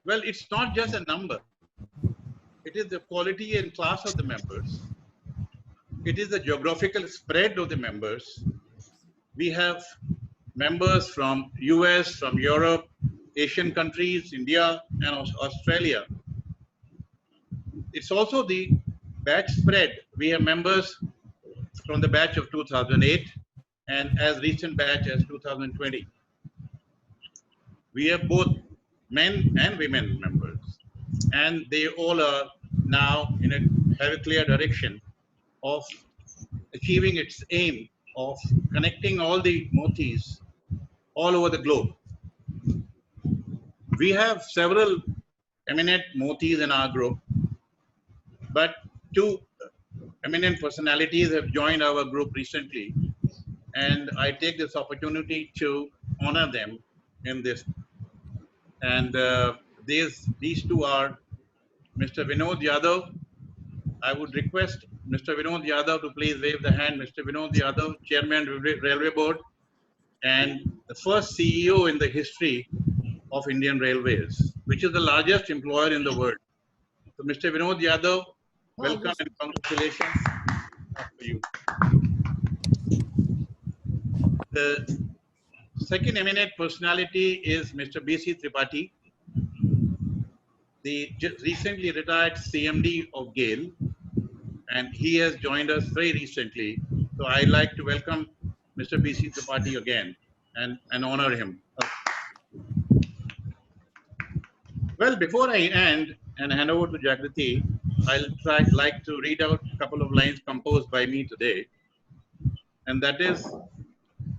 Well, it's not just a number. It is the quality and class of the members. It is the geographical spread of the members. We have members from US, from Europe, Asian countries, India, and Australia. It's also the batch spread. We have members from the batch of 2008 and as recent batch as 2020. We have both men and women members, and they all are now in a have a clear direction of achieving its aim of connecting all the motis all over the globe. We have several eminent motis in our group, but two eminent personalities have joined our group recently, and I take this opportunity to honor them in this. And these two are Mr. Vinod Yadav. I would request Mr. Vinod Yadav to please wave the hand. Mr. Vinod Yadav, Chairman, Railway Board, and the first CEO in the history of Indian Railways, which is the largest employer in the world. So, Mr. Vinod Yadav, welcome and congratulations for you. The second eminent personality is Mr. B.C. Tripathi, the recently retired CMD of GAIL, and he has joined us very recently. So I'd like to welcome Mr. B.C. Tripathi again and honor him. Well, before I end and hand over to Jagriti, like to read out a couple of lines composed by me today. And that is,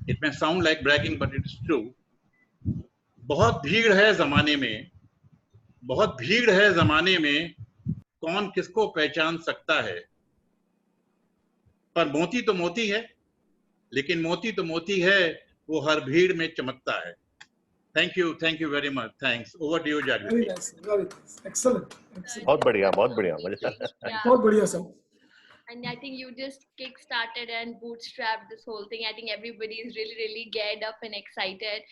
it may sound like bragging, but it's true. बहुत भीड़ है ज़माने में, बहुत भीड़ है ज़माने में, कौन किसको पहचान सकता है? पर मोती तो मोती है, लेकिन मोती तो मोती है, वो हर भीड़ में चमकता है. Thank you very much. Thanks. Over to you, Jagriti. Very nice, very nice. Excellent. बहुत बढ़िया, बहुत बढ़िया. बहुत बढ़िया sir. And I think you just kick-started and bootstrapped this whole thing. I think everybody is really geared up and excited.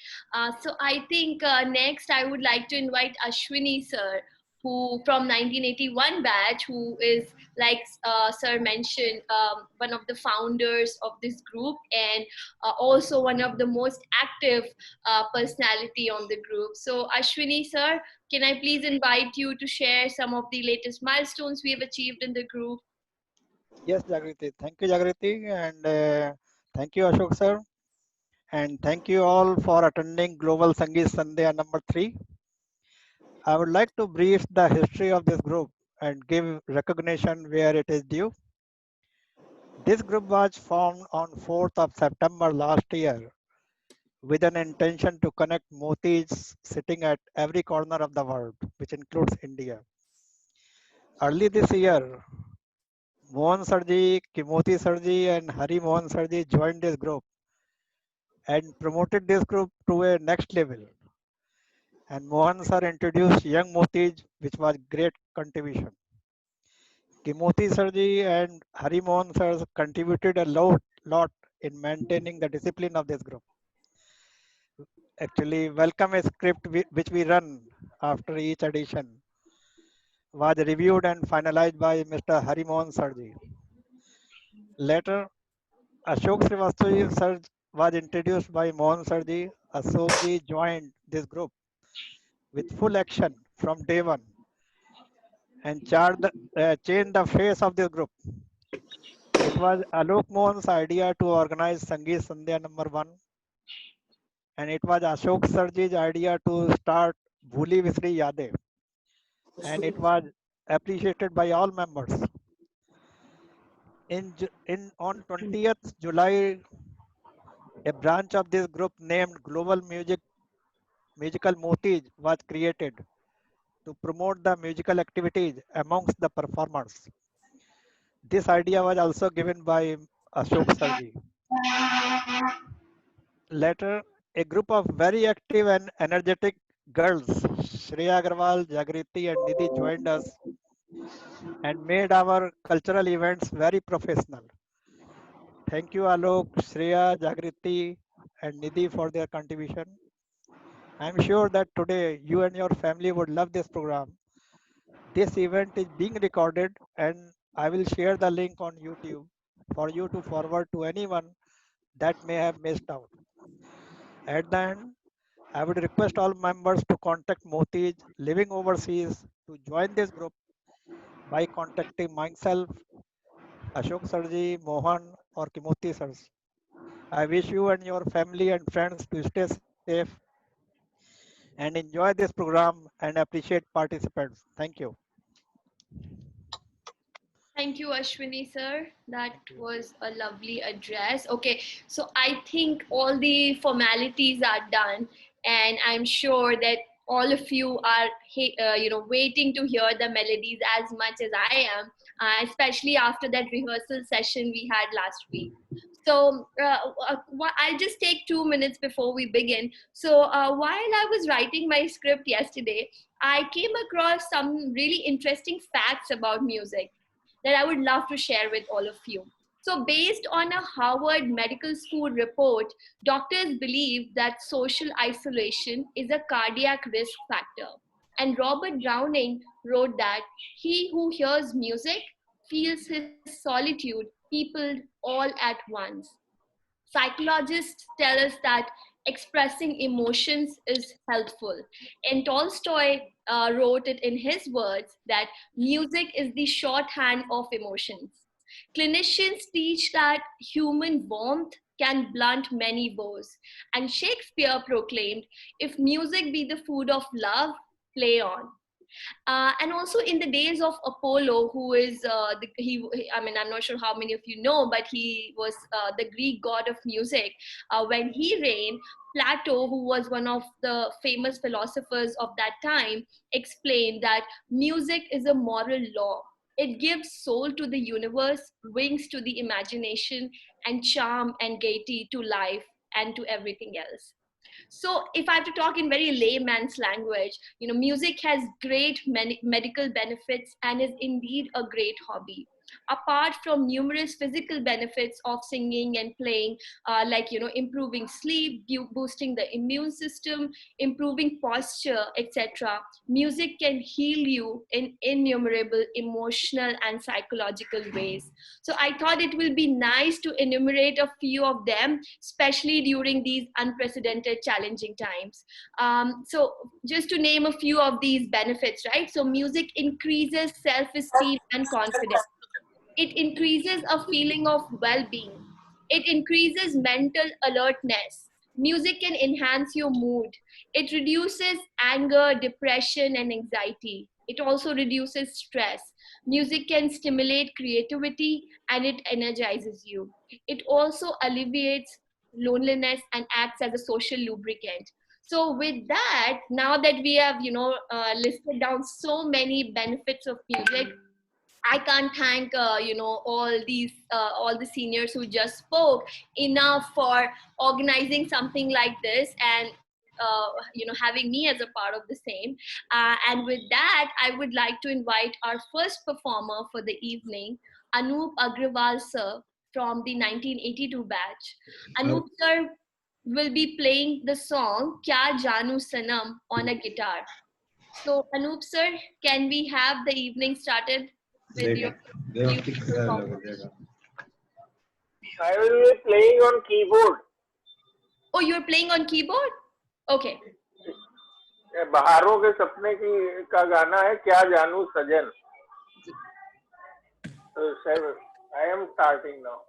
So I think next I would like to invite Ashwini sir, who from 1981 batch, who is, like sir mentioned, one of the founders of this group and also one of the most active personality on the group. So Ashwini sir, can I please invite you to share some of the latest milestones we have achieved in the group? Yes, Jagriti. Thank you, Jagriti, and thank you, Ashok sir, and thank you all for attending Global Sangeet Sandhya number 3. I would like to brief the history of this group and give recognition where it is due. This group was formed on 4th of September last year with an intention to connect motis sitting at every corner of the world, which includes India. Early this year, Mohan Sarji, Kimoti Sarji, and Hari Mohan Sarji joined this group and promoted this group to a next level. And Mohan sir introduced young motis, which was great contribution. Kimoti Sarji and Hari Mohan sir contributed a lot in maintaining the discipline of this group. Actually, welcome a script which we run after each edition was reviewed and finalized by Mr. Hari Mohan Sarji. Later, Ashok Srivastava sir was introduced by Mohan Sarji. Ashokji joined this group with full action from day one and changed the face of this group. It was Alok Mohan's idea to organize Sangeet Sandhya number 1, and it was Ashok Sarji's idea to start Bhuli Visri Yade, and it was appreciated by all members. On 20th July, a branch of this group named Global Musical Motis was created to promote the musical activities amongst the performers. This idea was also given by Ashok Sarji. Later, a group of very active and energetic girls, Shreya Agarwal, Jagriti, and Nidhi joined us and made our cultural events very professional. Thank you, Alok, Shreya, Jagriti, and Nidhi for their contribution. I'm sure that today you and your family would love this program. This event is being recorded and I will share the link on YouTube for you to forward to anyone that may have missed out. At the end, I would request all members to contact Motij living overseas to join this group by contacting myself, Ashok Sarji, Mohan, or Kimoti Sirs. I wish you and your family and friends to stay safe and enjoy this program and appreciate participants. Thank you. Thank you, Ashwini sir. That was a lovely address. Okay, so I think all the formalities are done, and I'm sure that all of you are, waiting to hear the melodies as much as I am, especially after that rehearsal session we had last week. So I'll just take 2 minutes before we begin. So while I was writing my script yesterday, I came across some really interesting facts about music that I would love to share with all of you. So, based on a Harvard Medical School report, doctors believe that social isolation is a cardiac risk factor. And Robert Browning wrote that he who hears music feels his solitude, people all at once. Psychologists tell us that expressing emotions is helpful. And Tolstoy wrote it in his words that music is the shorthand of emotions. Clinicians teach that human warmth can blunt many woes. And Shakespeare proclaimed, if music be the food of love, play on. And also in the days of Apollo, who is I mean, I'm not sure how many of you know, but he was the Greek god of music. When he reigned, Plato, who was one of the famous philosophers of that time, explained that music is a moral law. It gives soul to the universe, wings to the imagination, and charm and gaiety to life and to everything else. So if I have to talk in very layman's language, music has great medical benefits and is indeed a great hobby. Apart from numerous physical benefits of singing and playing, like improving sleep, boosting the immune system, improving posture, etc., music can heal you in innumerable emotional and psychological ways. So I thought it will be nice to enumerate a few of them, especially during these unprecedented, challenging times. So just to name a few of these benefits, right? So music increases self-esteem and confidence. It increases a feeling of well-being. It increases mental alertness. Music can enhance your mood. It reduces anger, depression, and anxiety. It also reduces stress. Music can stimulate creativity and it energizes you. It also alleviates loneliness and acts as a social lubricant. So with that, now that we have listed down so many benefits of music, I can't thank all the seniors who just spoke enough for organizing something like this and having me as a part of the same. And with that, I would like to invite our first performer for the evening, Anup Agrawal sir from the 1982 batch. Anup sir will be playing the song Kya Janu Sanam on a guitar. So Anup sir, can we have the evening started with your beautiful song? I will be playing on keyboard. Oh, you're playing on keyboard? Okay. बहारों के सपने का गाना है क्या जानू सजन. So I am starting now.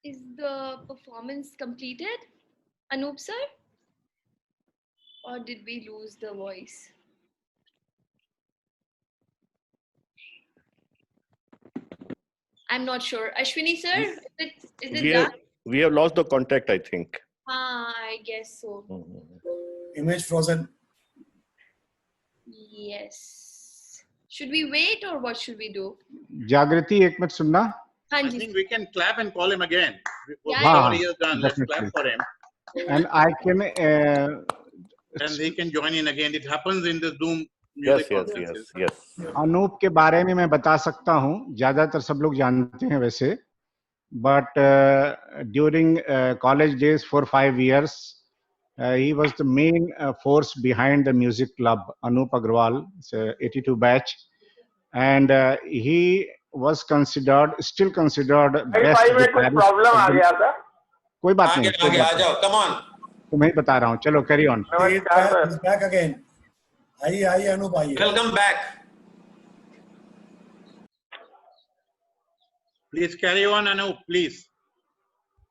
Is the performance completed, Anup sir? Or did we lose the voice? I'm not sure. Ashwini sir, is it done? We have lost the contact, I think. I guess so. Image frozen. Yes. Should we wait or what should we do? जागृति एक minute सुनना. I Hanji. think we can clap and call him again. Yeah, Whatever yeah. he has done, let's Definitely. clap for him. And I can And he can join in again. It happens in the Zoom Yes, music yes, conferences. yes, yes. Anoop के बारे में मैं बता सकता हूँ. ज्यादातर सब लोग जानते हैं वैसे. But during college days, 4-5 years, he was the main force behind the music club, Anup Agrawal, it's a 82 batch. And he was considered, still considered best wifi में कुछ guitarist प्रॉब्लम आ of the- गया था. कोई बात नहीं, कोई आगे बात आ नहीं. जाओ, कम ऑन. तुम्हें ही बता रहा हूँ. चलो carry on. नमस्कार सर. He's back again. आइए अनूप आइए. Welcome back. Please carry on, Anup, please.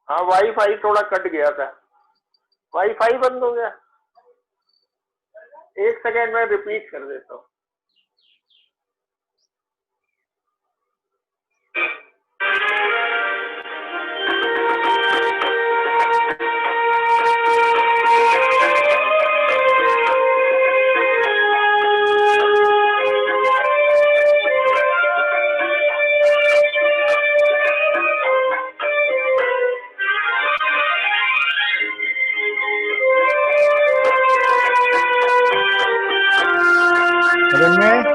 हाँ वाईफाई थोड़ा कट गया था. वाईफाई बंद हो गया. एक सेकेंड में रिपीट कर देता हूँ. Ramesh,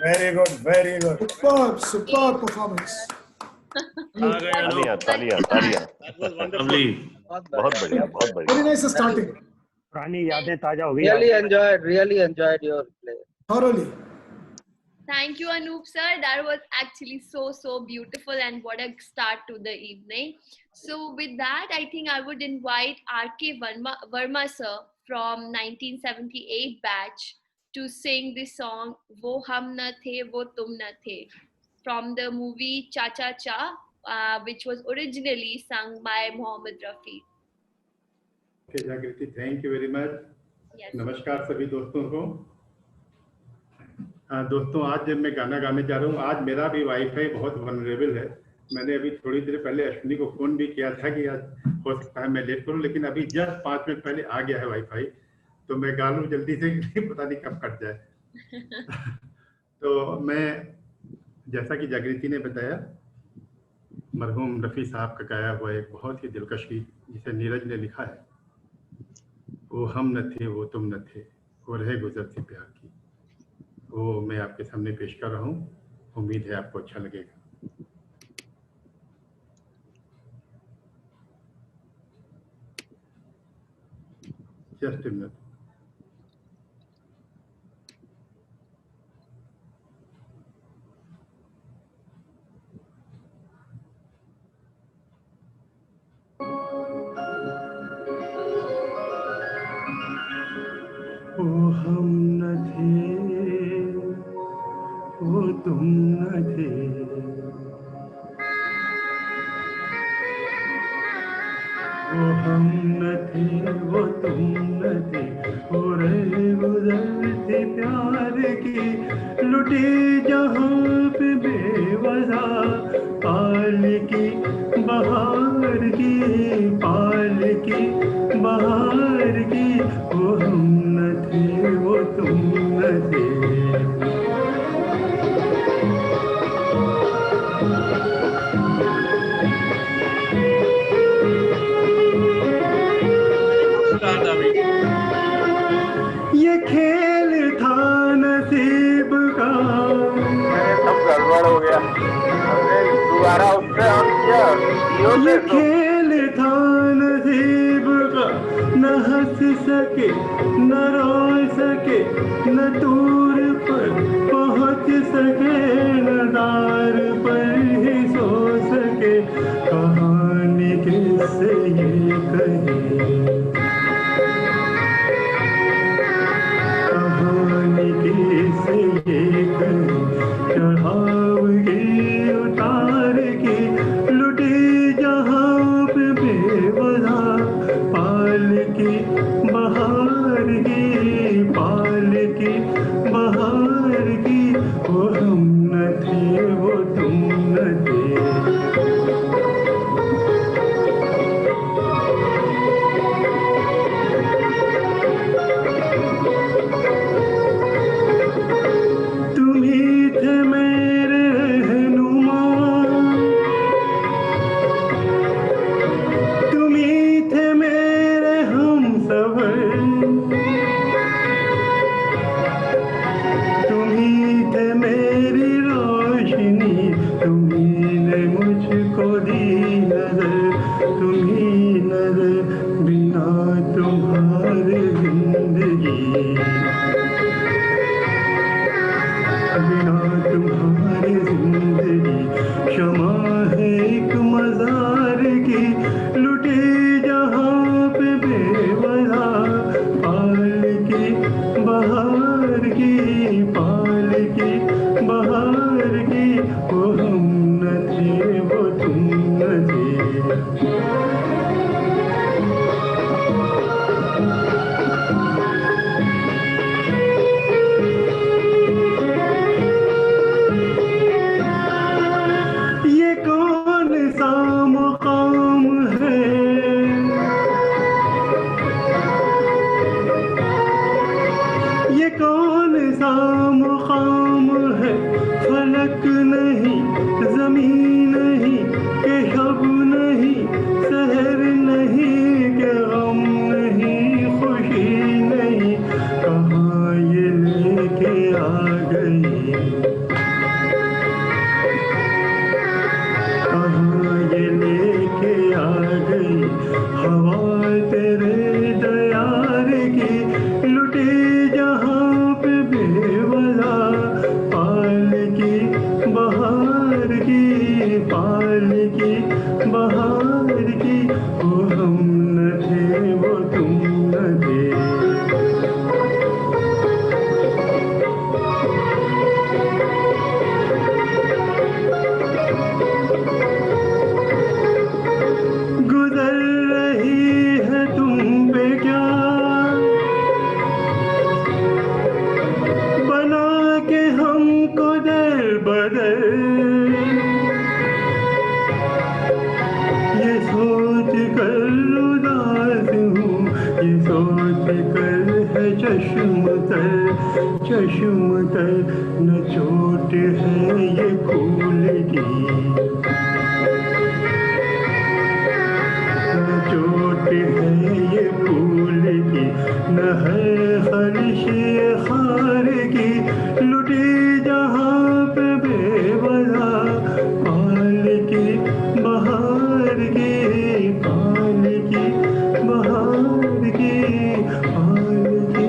Very good, very good. Superb performance. तालियां, तालियां, तालियां. That was wonderful. लवली. बहुत बढ़िया, बहुत बढ़िया. Very nice starting. पुरानी यादें ताजा हो गई. Really enjoyed your play. Thoroughly. Thank you, Anup sir. That was actually so beautiful, and what a start to the evening. So with that, I think I would invite R.K. Verma sir from 1978 batch to sing the song "Wo Hum Na The, Wo Tum Na The" from the movie Cha Cha Cha, which was originally sung by Mohammed Rafi. Okay, जागृति, thank you very much. Yes. नमस्कार सभी दोस्तों को. दोस्तों, आज जब मैं गाना गाने जा रहा हूँ, आज मेरा भी वाईफाई बहुत वनरेबल है। मैंने अभी थोड़ी देर पहले अश्विनी को फोन भी किया था कि आज हो सकता है मैं लेट करूँ, लेकिन अभी जस्ट 5 मिनट पहले आ गया है वाईफाई, तो मैं गा लूँ जल्दी से, पता नहीं कब कट जाए। तो मैं, जैसा कि जागृति ने बताया, मरहूम रफ़ी साहब का गाया हुआ एक बहुत ही दिलकश गीत जिसे नीरज ने लिखा है, वो हम न थे वो तुम न थे, वो रहे गुजरती प्यार की, वो मैं आपके सामने पेश कर रहा हूँ। उम्मीद है आपको अच्छा लगेगा। Just a minute. वो हम न थे वो तुम न थे, वो हम न थे वो तुम न थे, हो रहे गुजरती प्यार की, लुटी जहाँ पे बेवजह पाल की बहार की, पाल की बहार की, वो हम न थे वो तुम न थे। ये खेल था नसीब का, सब गड़बड़ हो गया, दोबारा उससे हम किया। ये खेल था नसीब का, न हंस सके न रो सके, न दूर पर पहुंच सके, न दार पर ही सो सके, कहानी किससे ये कहे, कहानी किससे ये कहे, चढ़ाव की उतार की, लुटी जहाँ पे बेवजह पाल की बहार की, पाल की बहार की, वो हम न थे वो तुम न थे। तुम्ही थे मेरे रहनुमा, तुम्ही थे मेरे हमसफर, तुम्ही थे मेरी रोशनी, तुम्ही ने मुझको दी नजर, तुम्ही नजर, बिना तुम्हारे जिंदगी, बिना तुम्हारी जिंदगी क्षमा है एक मजार की, लुटी जहाँ पे बेवजह पाल की बहार की, पाल की बहार की, वो हम न थे वो तुम न थे। ये कौन सा मुकाम है, ये कौन सा मुकाम है, फलक नहीं जमीन नहीं के शब नहीं, सहर नहीं के गम नहीं, खुशी नहीं, कहाँ ये लेके आ गई, कहाँ ये लेके आ गई, हवा तेरे दयार की, लुटी जहाँ पे बेवजह पाल की बहार चश्म तर न चोट है ये फूल की, न चोट है ये फूल की, न है खलिश ये खार की, लुटी जहाँ पे बेवजह पाल की बहार की, पाल की बहार की, पाल की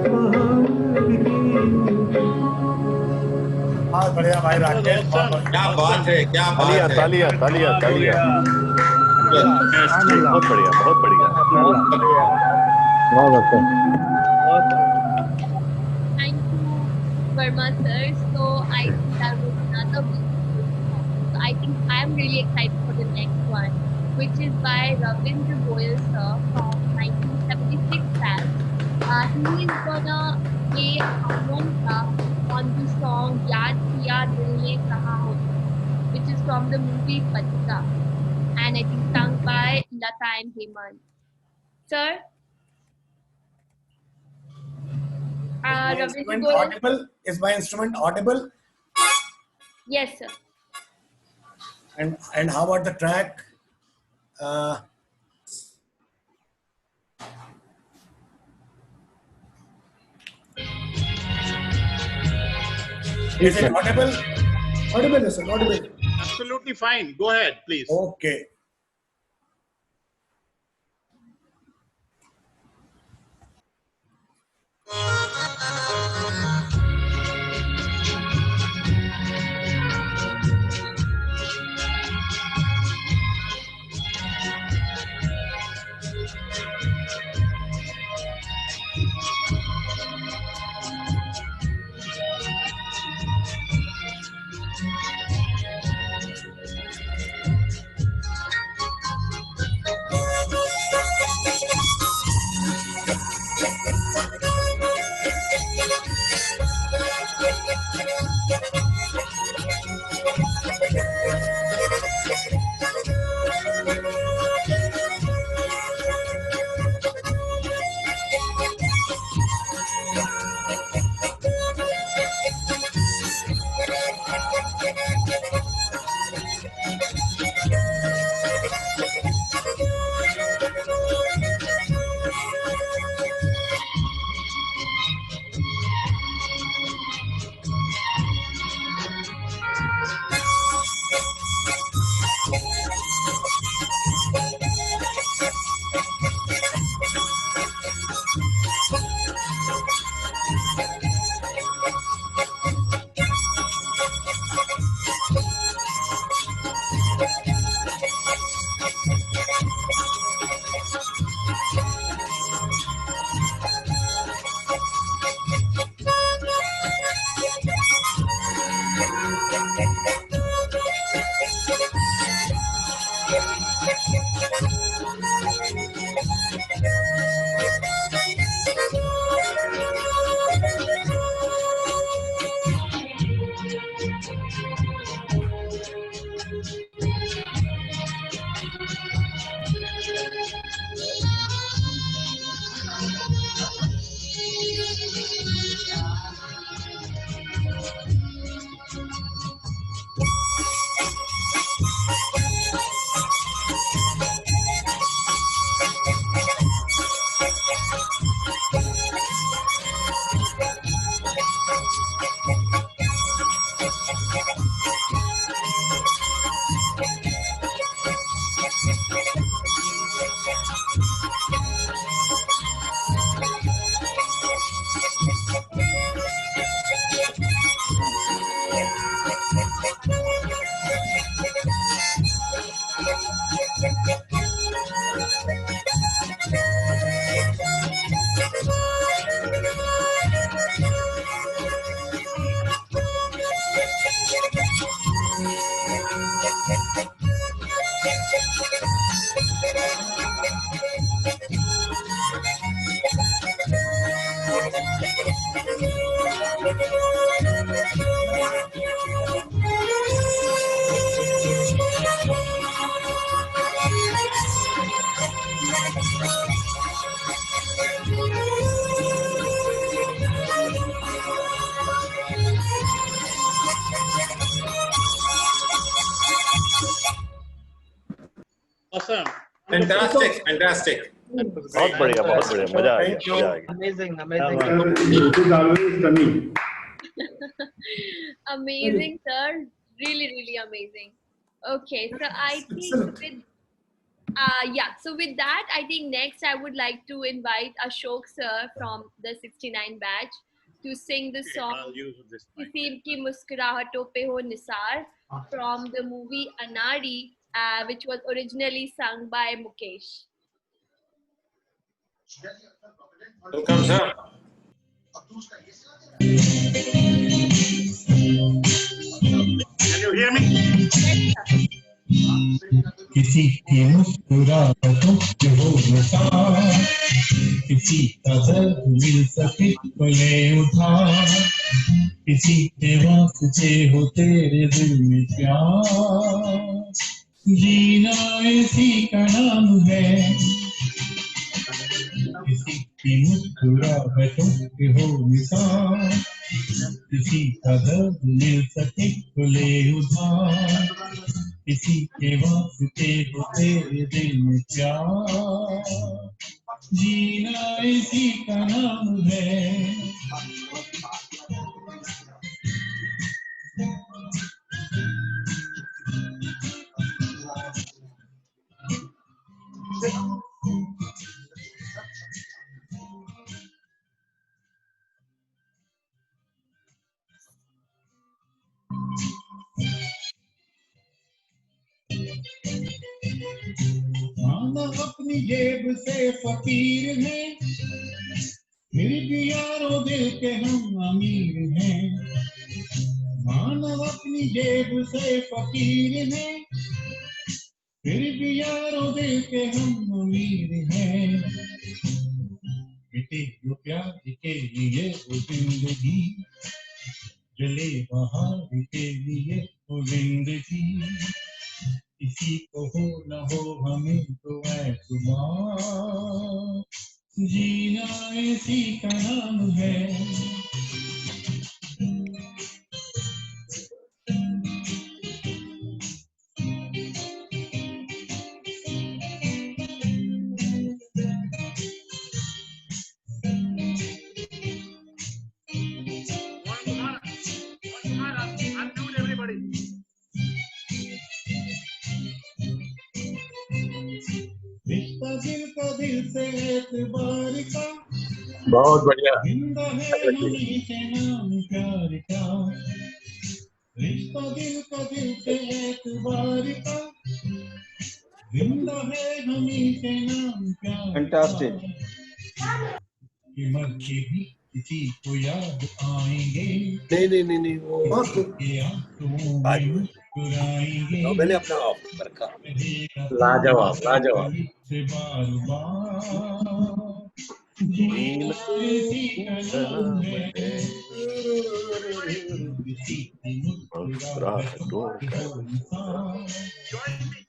बहार की। बहुत बढ़िया भाई राकेश, बहुत बढ़िया। क्या बात है, क्या बात है। तालियां तालियां तालियां। बहुत बढ़िया, बहुत बढ़िया। Thank you, Verma sir. So I think that was another beautiful song. So I think I am really excited for the next one, which is by Ravindra Goyal sir from 1976 batch. He is gonna play harmonica on the song Yaad Kiya Dil Ne Kaha Hota, which is from the movie Patika, and I think sung by Lata and Hemant. Sir? Ravindra Instrument Goyal. audible? Is my instrument audible? Yes, sir. And how about the track? Is it audible? Audible, yes, sir. Audible. Absolutely fine. Go ahead, please. Okay. Fantastic, fantastic. बहुत बढ़िया, मजा आ गया, मजा आ गया। Amazing, amazing. It is always funny. Amazing, sir. Really, really amazing. Okay, so I think with so with that, I think next I would like to invite Ashok sir from the 69 batch to sing the song I'll use this mic. "किसी की मुस्कुराहटों पे हो Nisar" from the movie Anari, which was originally sung by Mukesh. Welcome, sir. Can you hear me? किसी की मुस्कुराहटों पे हो निसार, किसी का दर्द मिल सके तो ले उठा, किसी के वास्ते हो तेरे दिल में प्यार, जीना इसी का नाम है। किसी की मुस्कुराहटों पे हो निसार, किसी का दर्द मिल सके तो ले उधार, किसी के वास्ते हो तेरे दिल में प्यार, जीना इसी का नाम है। माना अपनी जेब से फकीर हैं, फिर भी यारों दिल के हम अमीर हैं। माना अपनी जेब से फकीर हैं, फिर भी यारों दिल के हम अमीर हैं। मिटे जो प्यार के लिए वो जिंदगी, जले बहार के लिए वो जिंदगी, किसी को हो न हो हमें तो ऐतबार, जीना इसी का नाम है। रिश्ता दिल का दिल से एतबार का, बहुत बढ़िया। जिंदा है हमी से नाम प्यार का। रिश्ता दिल का दिल से एतबार का, जिंदा है हमी से नाम प्यार। Fantastic. कि मर के भी किसी को याद आएंगे, नहीं वो के आंसुओं में मुस्कुराएंगे। मैंने अपना ऑफ रखा। लाजवाब, लाजवाब। से बार बार, जीना इसी का नाम है। किसी की मुस्कुराहटों पे हो निसार,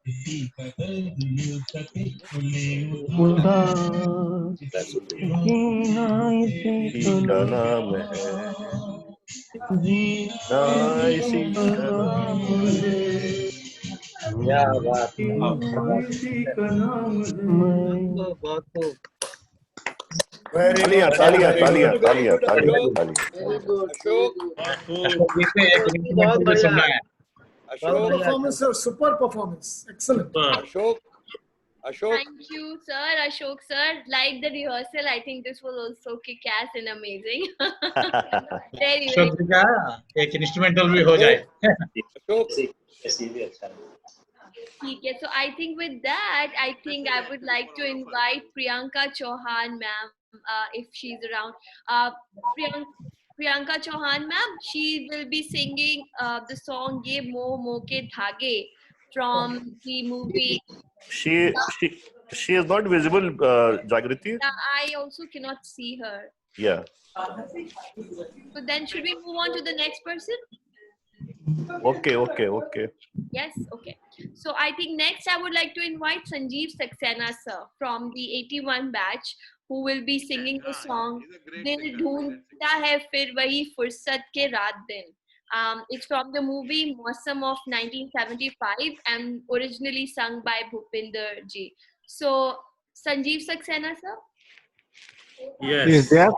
किसी का दर्द मिल सके तो ले उधार, जीना इसी का नाम है। जीना इसी का नाम है। क्या बात है। बहुत खूब। तालियां तालियां तालियां तालियां तालियां तालियां। बहुत बढ़िया। performance, sir. Super performance. Excellent. Ashok. Thank you, sir. Ashok sir. Like the rehearsal, I think this was also kick-ass and amazing. Very, very. एक इंस्ट्रूमेंटल भी हो जाए। Okay, so I think with that, I think I would like to invite Priyanka Chauhan ma'am, if she's around. Priyanka Chauhan ma'am, she will be singing the song "Ye Moh Moh Ke Dhage" from the movie. She is not visible, Jagriti. I also cannot see her. Yeah. So then, should we move on to the next person? Okay. Yes, okay. So I think next I would like to invite Sanjeev Saxena sir from the 81 batch, who will be singing the song Dil Dhoondta Hai Fir Wahi Fursat Ke Raat Din. It's from the movie Mausam of 1975 and originally sung by Bhupinder ji. So, Sanjeev Saxena, sir. He is there.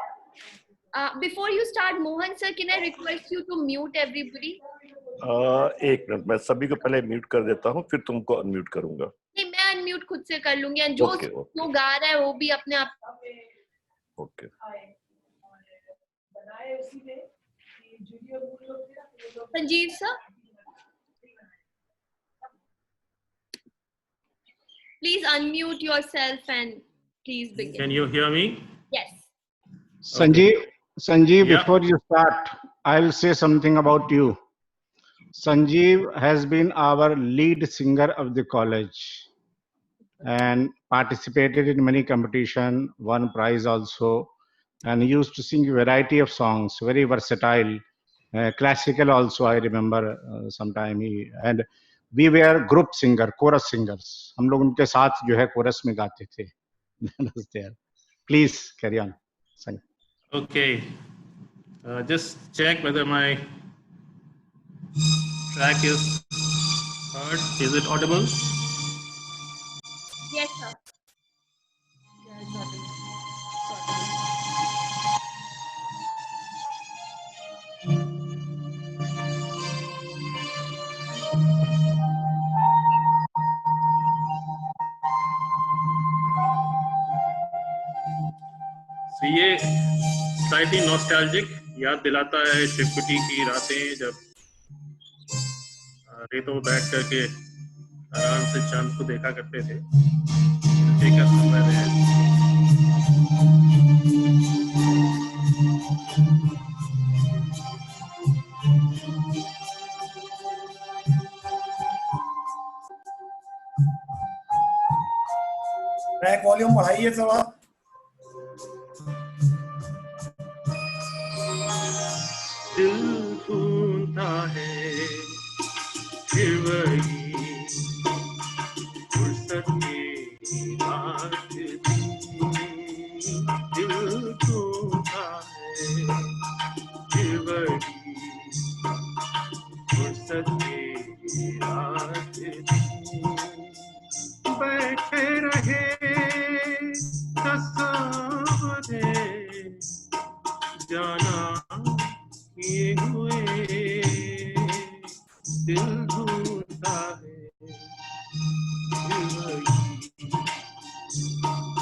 Before you start, Mohan sir, can I request you to mute everybody? एक minute, मैं सभी को पहले mute कर देता हूँ, फिर तुमको अनम्यूट करूंगा। नहीं, मैं अनम्यूट खुद से कर लूंगी, और जो गा रहा है वो भी अपने आप। Okay. Sanjeev sir, please unmute yourself and please begin. Can you hear me? Yes. Sanjeev, Yeah. before you start, I will say something about you. Sanjeev has been our lead singer of the college and participated in many competitions, won prize also, and used to sing a variety of songs, very versatile, classical also. I remember sometime and we were group singer, chorus singers. हम लोग उनके साथ जो है chorus में गाते थे. Please carry on. Okay. Just check whether my track is heard. Is it audible? Yes, sir. So ये slightly nostalgic याद दिलाता है शिवकुटी की रातें, जब रेतों में बैठ करके आराम से चांद को देखा करते थे। देखा समय है। ट्रैक वॉल्यूम बढ़ाइए थोड़ा। दिल ढूंढता है फिर वही फुर्सत की बात थी। दिल ढूंढता है फिर वही फुर्सत की बात थी। बैठे रहे तस्वीरें जाना किए हुए, दिल ढूंढता है फिर वही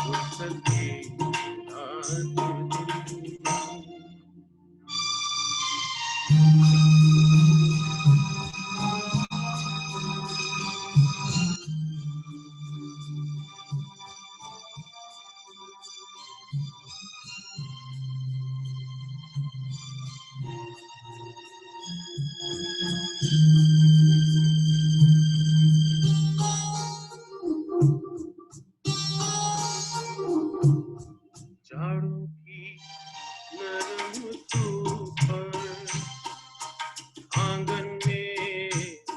फुर्सत की बात थी। झाड़ू की नरम धूप आंगन में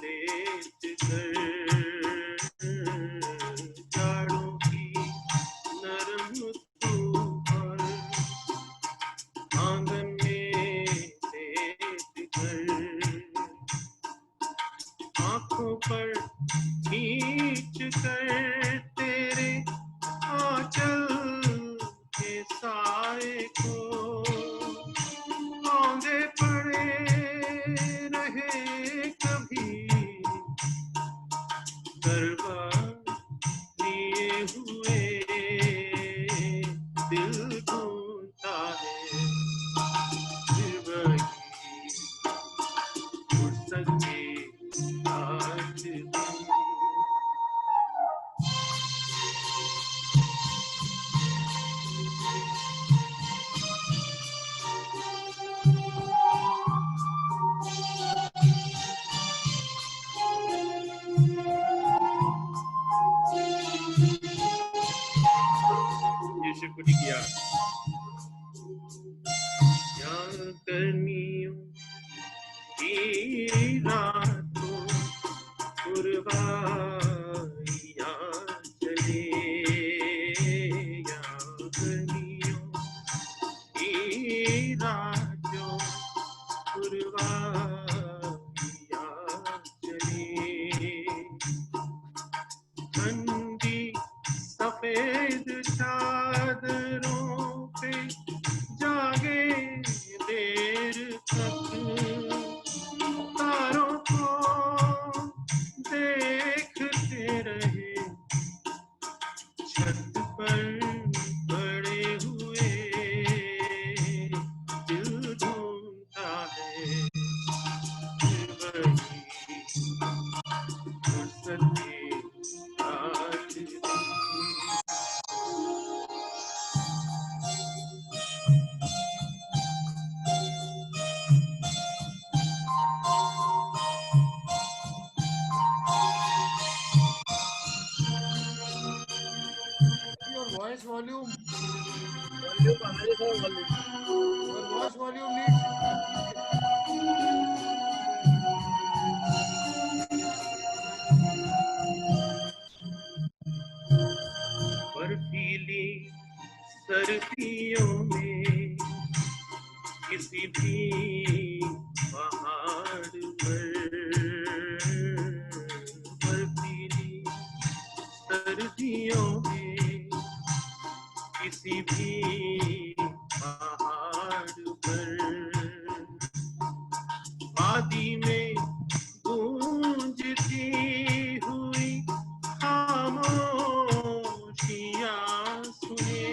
लेट कर, झाड़ू की नरम धूप आंगन में लेट कर, आंखों पर खींच कर तेरे आंचल के साए को औंधे पड़े रहे कभी करवा लिए हुए, दिल ढूंढता है फिर वही फुर्सत की बात थी। ये शिवकुटी की याद, याद करनियों की रातों पुरवाइयां चले, याद करनियों की रातों पुरवाइयां चले, ठंडी Watch volume needs. बर्फीली सर्दियों में किसी भी पहाड़ पर, बर्फीली सर्दियों में किसी भी पहाड़ पर, वादी में गूंजती हुई खामोशियां सुने,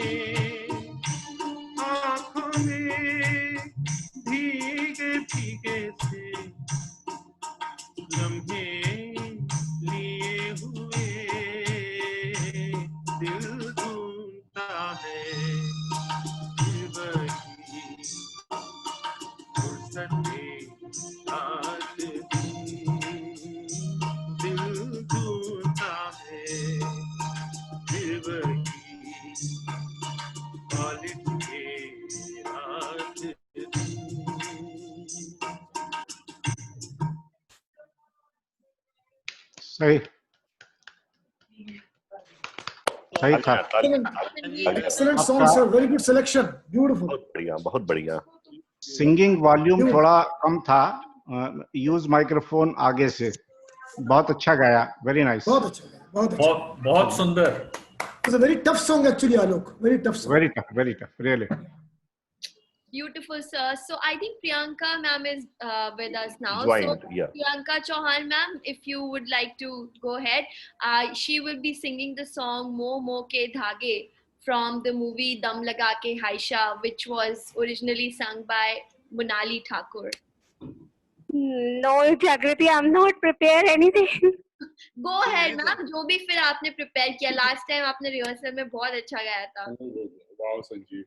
आँखों में भीगे भीगे से लम्हे लिए हुए, दिल ढूंढता है वही फुर्सते रात दिन, दिल ढूंढता है वही कॉलेज के रात दिन। सही सही था। Excellent song, sir. Very good selection. Beautiful. बहुत बढ़िया, बहुत बढ़िया। सिंगिंग वॉल्यूम थोड़ा कम था, यूज माइक्रोफोन आगे से। बहुत अच्छा गाया, वेरी नाइस। बहुत अच्छा, बहुत अच्छा। बहुत सुंदर। It's a very tough song actually, Alok. Very tough song. Very tough, really. Beautiful, sir. So I think Priyanka ma'am is with us now. Joined, so yeah. Priyanka Chauhan ma'am, if you would like to go ahead, she will be singing the song Mo Mo Ke Dhage from the movie Dum Laga Ke Haisha, which was originally sung by Monali Thakur. No, Jagriti, I'm not prepared anything. Go ahead ma'am, जो भी फिर आपने prepare किया last time आपने rehearsal में बहुत अच्छा गाया था. वाओ संजीव।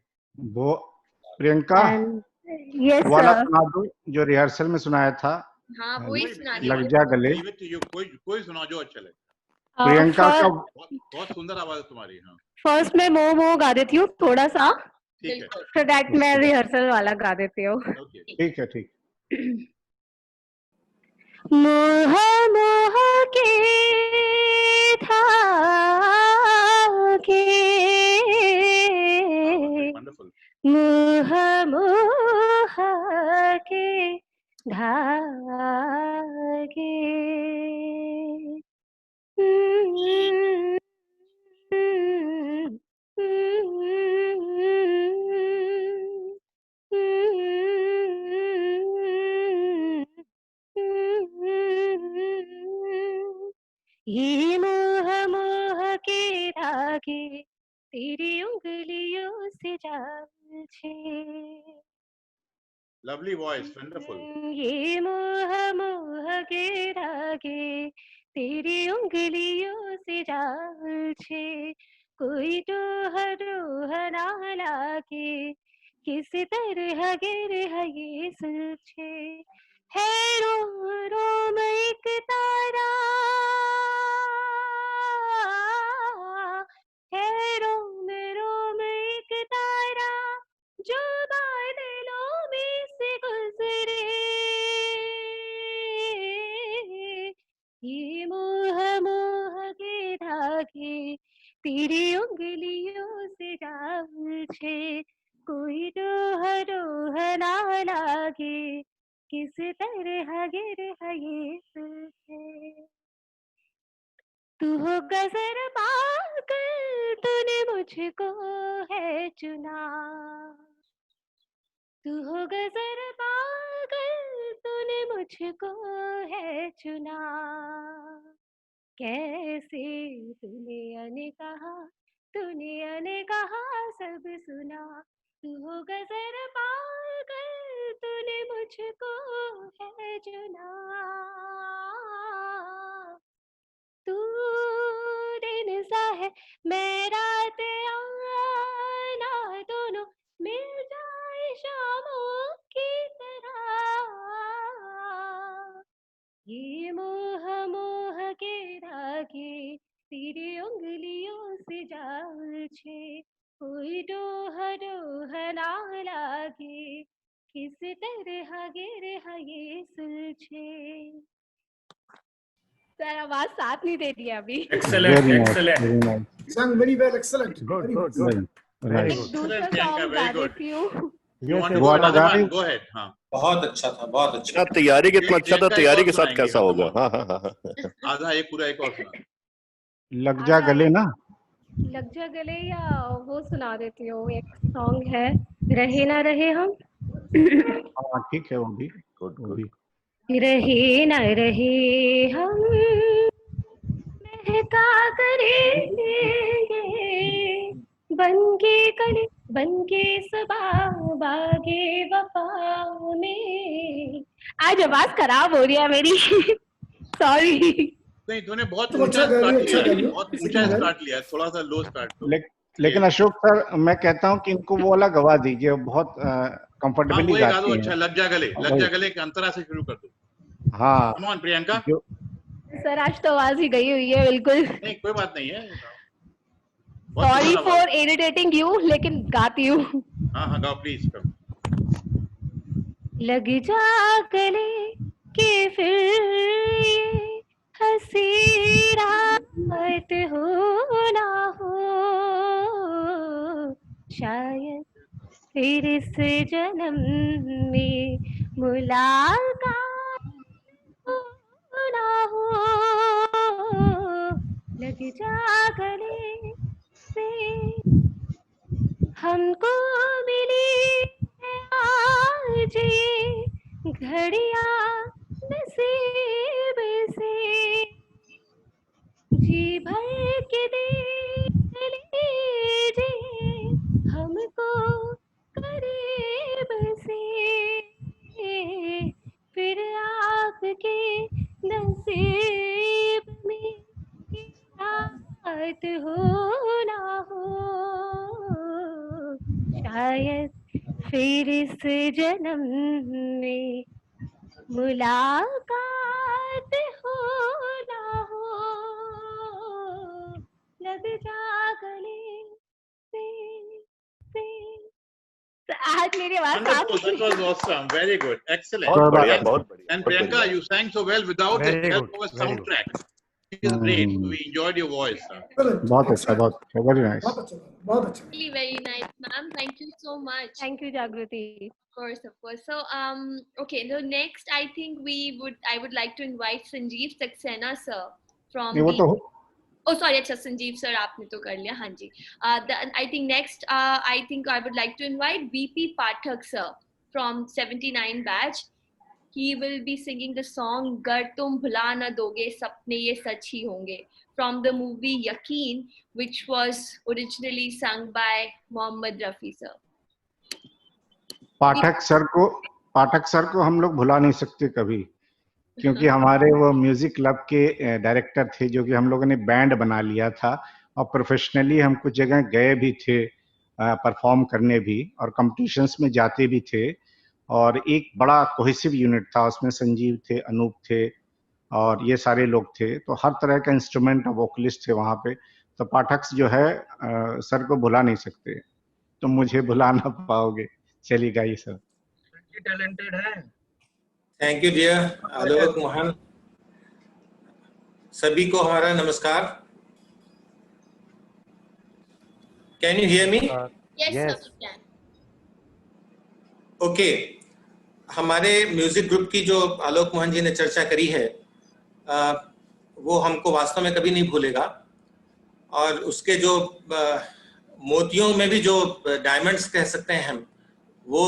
वो प्रियंका Yes, वाला sir. सुना दो जो रिहर्सल में सुनाया था। हाँ वही सुना लग जा गले। कोई सुना जो अच्छा लगे। प्रियंका का बहुत सुंदर आवाज है तुम्हारी। हाँ फर्स्ट मैं मो मो गा देती हूँ थोड़ा सा, ठीक है। फिर दैट मैं रिहर्सल वाला गा देती हूँ। ठीक है, ठीक। मोह मोह के धागे, मोह मोह के धागे, ये मोह मोह के धागे तेरी उंगलियों से जाल छे। Lovely voice, wonderful. ये मोह मोह के धागे तेरी उंगलियों से जाल छे, कोई डोह डोह ना लागे किस तरह गिर है ये सुलझे, है रोम रोम एक तारा, है रोम रोम एक तारा जो बादलों में से गुजरे, ये मोह मोह के धागे तेरी उंगलियों से जाल छे, कोई डोह डोह ना लागे किस तरह गिर है ये सुलझे। तू हो गजर पागल तूने मुझको है चुना, तू हो गजर पागल तूने मुझको है चुना, कैसे तूने कहा सब सुना, तू हो गजर पागल तूने मुझको है चुना, तू दिन सा है मैं रात आना, दोनों मिल जाए शामों की तरह, ये मोह मोह के धागे तेरी उंगलियों से जाल छे, कोई डोह डोह ना किस तरह गिर है ये सुलझे। सर आवाज साथ नहीं दे रही है अभी। Excellent, Very nice, excellent. very nice. Sang very well, excellent. Good, Very good, nice. good. Very Right. good. दूसरा Excellent, Priyanka, सॉन्ग गा very good. देती हूँ। You want to वो go वाला another गा one? रही Go ahead. हाँ. बहुत अच्छा था, बहुत अच्छा। इतना तैयारी कितना अच्छा था, प्रियंका एक तैयारी और के साथ सुनाएंगे, कैसा हाँ, होगा? come on. हाँ हाँ हाँ। आधा एक पूरा एक और सुना. लग जा गले ना। लग जा गले या वो सुना देती हूँ, एक सॉन्ग है रहे ना रहे हम। हाँ ठीक है, वो भी गुड वो गुड। भी। रहे न रहे हम महका करेंगे बनके कली बनके सबा बागे वफा में। आज आवाज खराब हो रही है मेरी। सॉरी। नहीं, तूने बहुत तुम ऊंचा अच्छा गा रही हो, स्टार्ट अच्छा लिया गा है, रही हो। बहुत Singing ऊंचा well. स्टार्ट लिया है, थोड़ा सा लो स्टार्ट लो. लेकिन अशोक सर, मैं कहता हूँ कि इनको वो वाला गवा दीजिए, वो बहुत हाँ, कंफर्टेबली वो एक गा दो. गाती अच्छा, हैं। लग जा गले, लग वही। जा गले के अंतरा से शुरू कर दो. हाँ Come on, प्रियंका. जो सर आज तो आवाज ही गई हुई है बिल्कुल। नहीं, कोई बात नहीं है. बहुत सॉरी सुंदर आवाज. फॉर इरिटेटिंग यू, लेकिन गाती हूँ। हाँ हाँ, गाओ प्लीज. लग जा गले कि फिर ये हंसी रात हो ना हो, शायद फिर इस जन्म में मुलाकात हो ना हो। लग जा गले से हमको मिली है आज ये घड़ियां नसीब से, जी भर के देख लीजिए हमको करीब से, फिर आपके नसीब में ये रात हो ना हो, शायद फिर इस जन्म में मुलाकात हो ना हो। लग जा गले से। तो आज मेरी आवाज Wonderful, साफ that was awesome. Very good, excellent. बहुत बढ़िया, And, बहुत बढ़िया. and बहुत Priyanka, बढ़िया. you sang so well without the Very help good, of a very good. soundtrack. It is great. We enjoyed your voice. Excellent. बहुत अच्छा, बहुत अच्छा, वेरी नाइस। बहुत अच्छा, बहुत अच्छा। Really very nice, ma'am. Thank you so much. Thank you, Jagriti. Of course. So, okay. The next, I think I would like to invite Sanjeev Saxena, sir, from नहीं वो the. तो Oh, sorry, अच्छा Sanjeev sir आपने तो कर लिया. हाँ जी. I think next, I think I would like to invite BP Pathak sir from 79 batch. He will be singing the song "Gar tum bhula na doge sapne ye sach hi honge" from the movie Yaqeen, which was originally sung by Mohammad Rafi sir. Pathak sir को हम लोग भुला नहीं सकते कभी, क्योंकि हमारे वो म्यूजिक क्लब के डायरेक्टर थे, जो कि हम लोगों ने बैंड बना लिया था और प्रोफेशनली हम कुछ जगह गए भी थे परफॉर्म करने भी, और कॉम्पिटिशन्स में जाते भी थे, और एक बड़ा कोहेसिव यूनिट था। उसमें संजीव थे, अनूप थे और ये सारे लोग थे, तो हर तरह का इंस्ट्रूमेंट और वोकलिस्ट थे वहाँ पे। तो पाठक जो है सर को भुला नहीं सकते, तो मुझे भुला ना पाओगे। चलिए गाइए सर। टैलेंटेड है। थैंक यू डियर आलोक मोहन। सभी को हमारा नमस्कार। Can you hear me? Yes, Yes. sir, we can. Okay, हमारे म्यूजिक ग्रुप की जो आलोक मोहन जी ने चर्चा करी है, वो हमको वास्तव में कभी नहीं भूलेगा, और उसके जो मोतियों में भी जो डायमंड्स कह सकते हैं हम, वो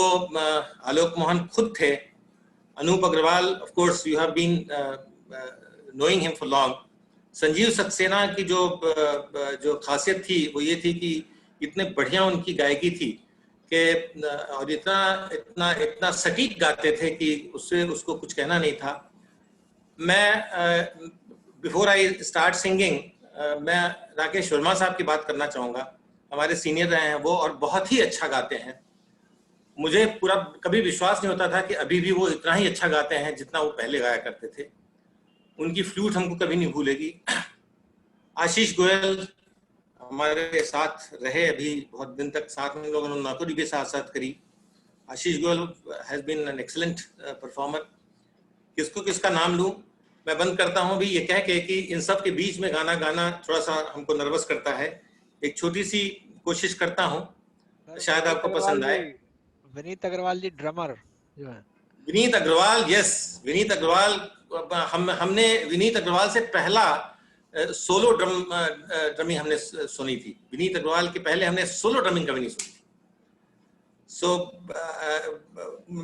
आलोक मोहन खुद थे। Anup Agarwal, of course you have been knowing him for long. Sanjeev Saxena की जो खासियत थी वो ये थी कि इतने बढ़िया उनकी गायकी थी कि और इतना सटीक गाते थे कि उसको कुछ कहना नहीं था। मैं बिफोर आई स्टार्ट सिंगिंग, मैं राकेश वर्मा साहब की बात करना चाहूँगा। हमारे सीनियर रहे हैं वो, और बहुत ही अच्छा गाते हैं। मुझे पूरा कभी विश्वास नहीं होता था कि अभी भी वो इतना ही अच्छा गाते हैं जितना वो पहले गाया करते थे। उनकी फ्लूट हमको कभी नहीं भूलेगी। आशीष गोयल हमारे साथ रहे, अभी बहुत दिन तक साथ में, लोगों ने नौकरी भी साथ साथ करी, Ashish Goyal has been an excellent performer. किसको किसका नाम लूं? मैं बंद करता हूं भी ये कह के कि इन सब के बीच में गाना गाना थोड़ा सा हमको नर्वस करता है। एक छोटी सी कोशिश करता हूं, शायद आपको पसंद आए। विनीत अग्रवाल जी ड्रमर जो है। विनीत अग्रवाल, यस, विनीत अग्रवाल। हमने विनीत अग्रवाल से पहला सोलो ड्रमिंग हमने सुनी थी। विनीत अग्रवाल के पहले हमने सोलो ड्रमिंग कभी नहीं सुनी थी।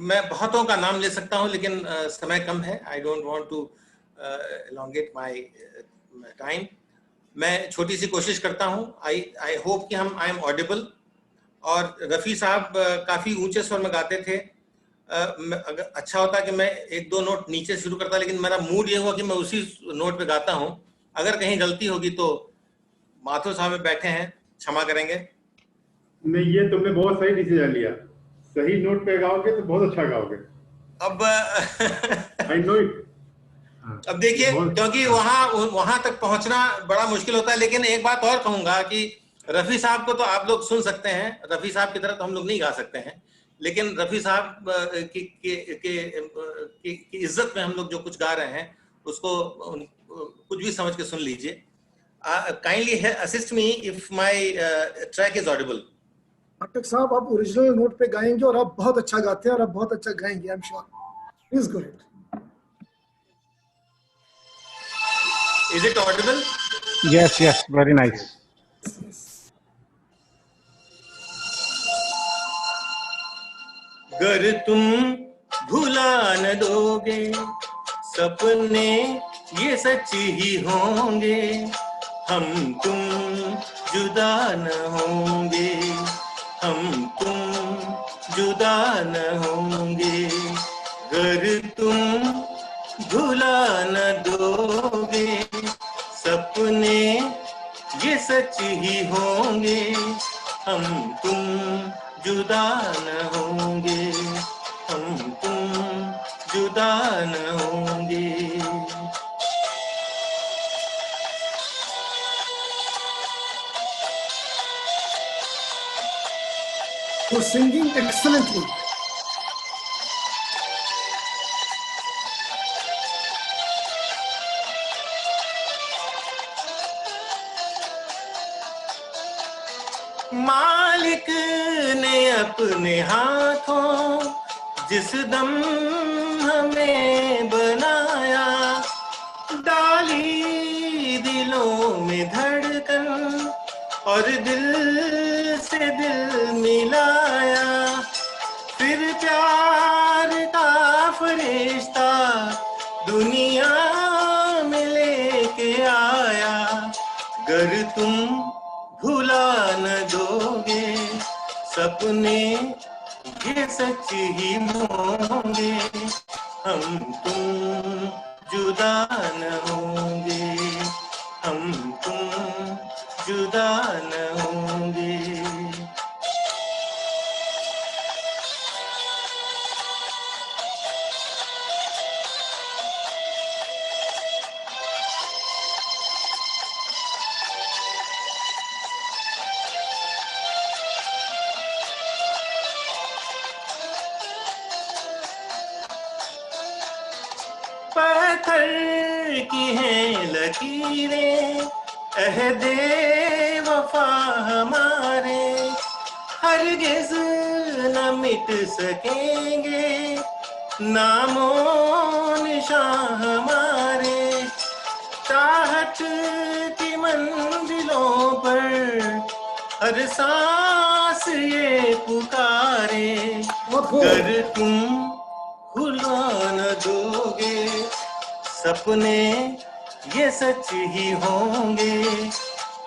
मैं बहुतों का नाम ले सकता हूं लेकिन समय कम है। I don't want to elongate my time. मैं छोटी सी कोशिश करता हूं। आई होप कि आई एम ऑडिबल। और रफ़ी साहब काफ़ी ऊंचे स्वर में गाते थे। अगर अच्छा होता कि मैं एक दो नोट नीचे शुरू करता, लेकिन मेरा मूड ये हुआ कि मैं उसी नोट पे गाता हूं। अगर कहीं गलती होगी तो माथुर साहब में बैठे हैं, क्षमा करेंगे। नहीं, ये तुमने बहुत सही डिसीजन लिया। सही नोट पे गाओगे तो बहुत अच्छा गाओगे। अब आई नो इट। अब देखिए, क्योंकि वहां तक पहुंचना बड़ा मुश्किल होता है। लेकिन एक बात और कहूंगा कि रफ़ी साहब को तो आप लोग सुन सकते हैं, रफ़ी साहब की तरह तो हम लोग नहीं गा सकते हैं, लेकिन रफ़ी साहब की इज्जत में हम लोग जो कुछ गा रहे हैं उसको कुछ भी समझ के सुन लीजिए। Kindly assist me if my track is audible. Pathak साहब, आप ओरिजिनल नोट पे गाएंगे और आप बहुत अच्छा गाते हैं और आप बहुत अच्छा गाएंगे, I am sure. Please go ahead. Is it audible? Yes, yes, very nice. गर तुम भुला न दोगे सपने ये सच ही होंगे, हम तुम जुदा न होंगे, हम तुम जुदा न होंगे। गर तुम भुला न दोगे सपने ये सच ही होंगे, हम तुम जुदा न होंगे, हम तुम जुदा न होंगे। You're singing excellently. मालिक ने अपने हाथों जिस दम हमें बनाया, डाली दिलों में धड़कन और दिल से दिल मिलाया, फिर प्यार का फरिश्ता दुनिया में लेके आया। गर तुम भुला न दोगे सपने ये सच ही होंगे, हम तुम जुदा न होंगे, हम तुम जुदा न होंगे। पत्थर की हैं लकीरें अहदे वफा हमारे, हरगिज़ न मिट सकेंगे नामो निशान हमारे। चाहत की मंजिलों पर हर सांस ये पुकारे, गर तुम भुला न दोगे सपने ये सच ही होंगे,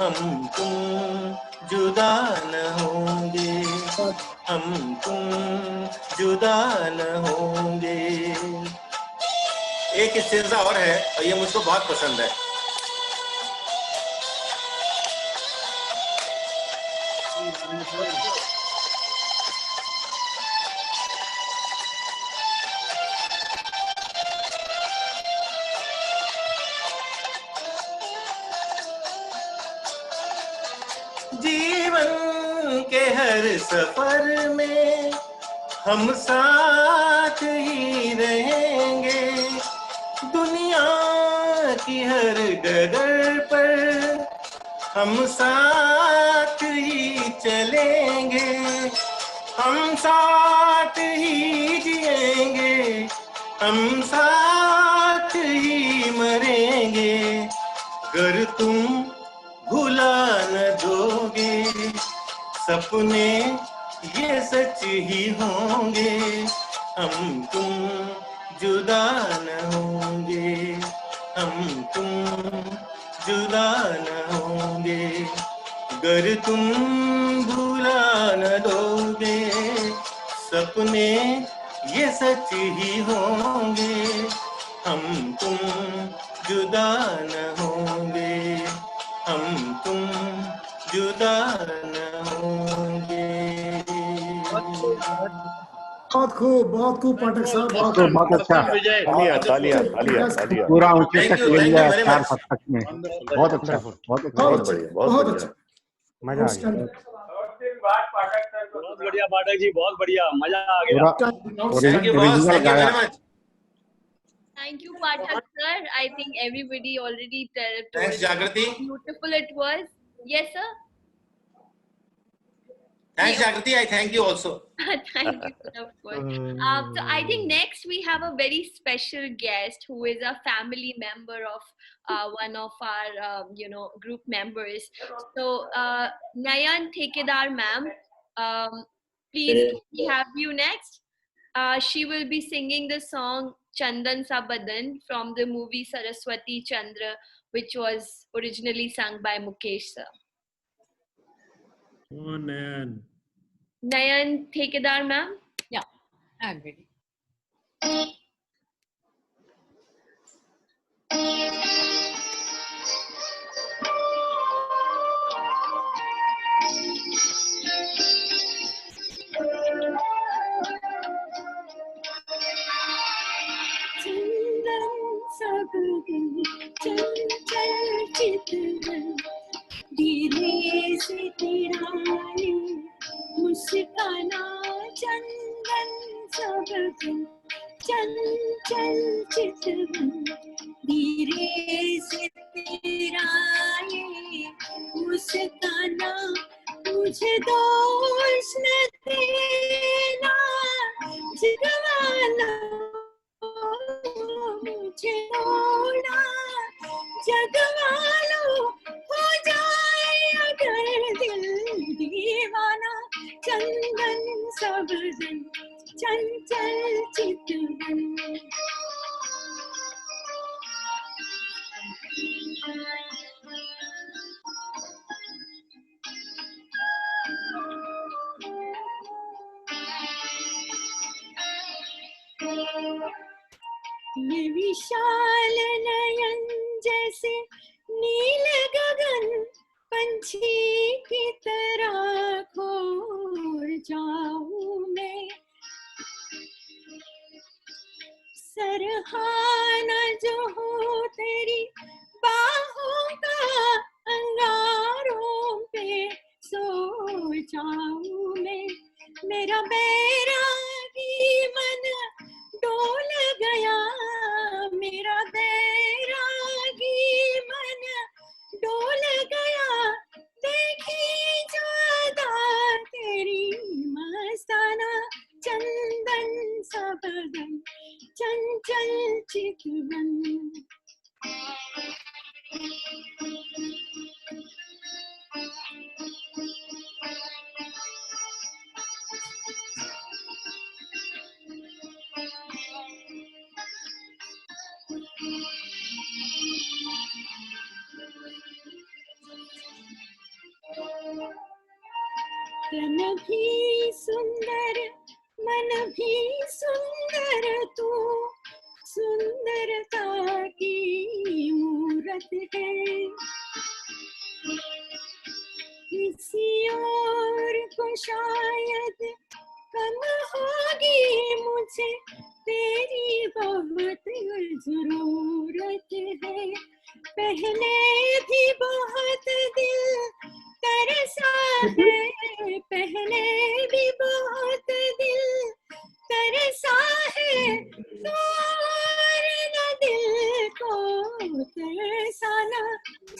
हम तुम जुदा न होंगे, हम तुम जुदा न होंगे। एक स्टेंजा और है और ये मुझको बहुत पसंद है। जीवन के हर सफर में हम साथ ही रहेंगे दुनिया की हर डगर पर, हम साथ ही चलेंगे, हम साथ ही जिएंगे, हम साथ ही मरेंगे, अगर तुम भुला न दोगे सपने ये सच ही होंगे, हम तुम जुदा न होंगे, हम तुम जुदा न होंगे, अगर तुम भुला न दोगे सपने ये सच ही होंगे, हम तुम जुदा न होंगे, हम तुम जुदा न होंगे। बहुत खूब पाठक साहब, बहुत तो बहुत अच्छा, तालियां तालियां तालियां तालियां। पूरा ऊंचे Thank तक you, ले thank लिया you very 4 much. सप्तक में। बहुत अच्छा, बहुत अच्छा, बहुत बढ़िया, बहुत बढ़िया। मजा आ गया। बहुत बढ़िया पाठक जी, बहुत बढ़िया, मजा आ गया। पूरा Thank you, boss. Original Thank you गाया। very much. Thank you, Pathak sir. I think everybody already told Thanks, Jagrati. how beautiful it was. Yes, sir. Thanks, Jagrati. I thank you also. Thank you, sir, of course. So I think next we have a very special guest who is a family member of one of our group members. So Nayan Thekedar ma'am, please can we have you next? She will be singing the song Chandan Sa Badan from the movie Saraswati Chandra, which was originally sung by Mukesh sir. Oh, Nayan. Nayan Thekedar ma'am. Yeah, I'm ready. चंदन सा बदन चंचल चितवन धीरे से तेरा ये मुस्काना, चंदन सा बदन चंचल चितवन धीरे से तेरा ये मुस्काना, मुझे दोष न देना जगवाना, मुझे थोड़ा जगवालो, हो जाए अगर दिल दीवाना, चंदन सा बदन चंचल चितवन। ये विशाल नयन जैसे नील गगन, पंछी की तरह खो जाऊं मैं, सरहाना जो हो तेरी बाहों का, अंगारों पे सो जाऊं मैं, मेरा बैरागी मन डोल गया, मेरा बैरागी मन डोल गया, देखी ज्यादा तेरी मस्ताना, चंदन सा बदन चंचल चितवन। तन भी सुंदर मन भी सुंदर, तू सुंदरता की मूरत है, किसी और को शायद कम होगी, मुझे तेरी बहुत जरूरत है, पहले भी बहुत दिल तरसा है, पहले भी बहुत दिल तरसा है तो और न दिल को तरसाना,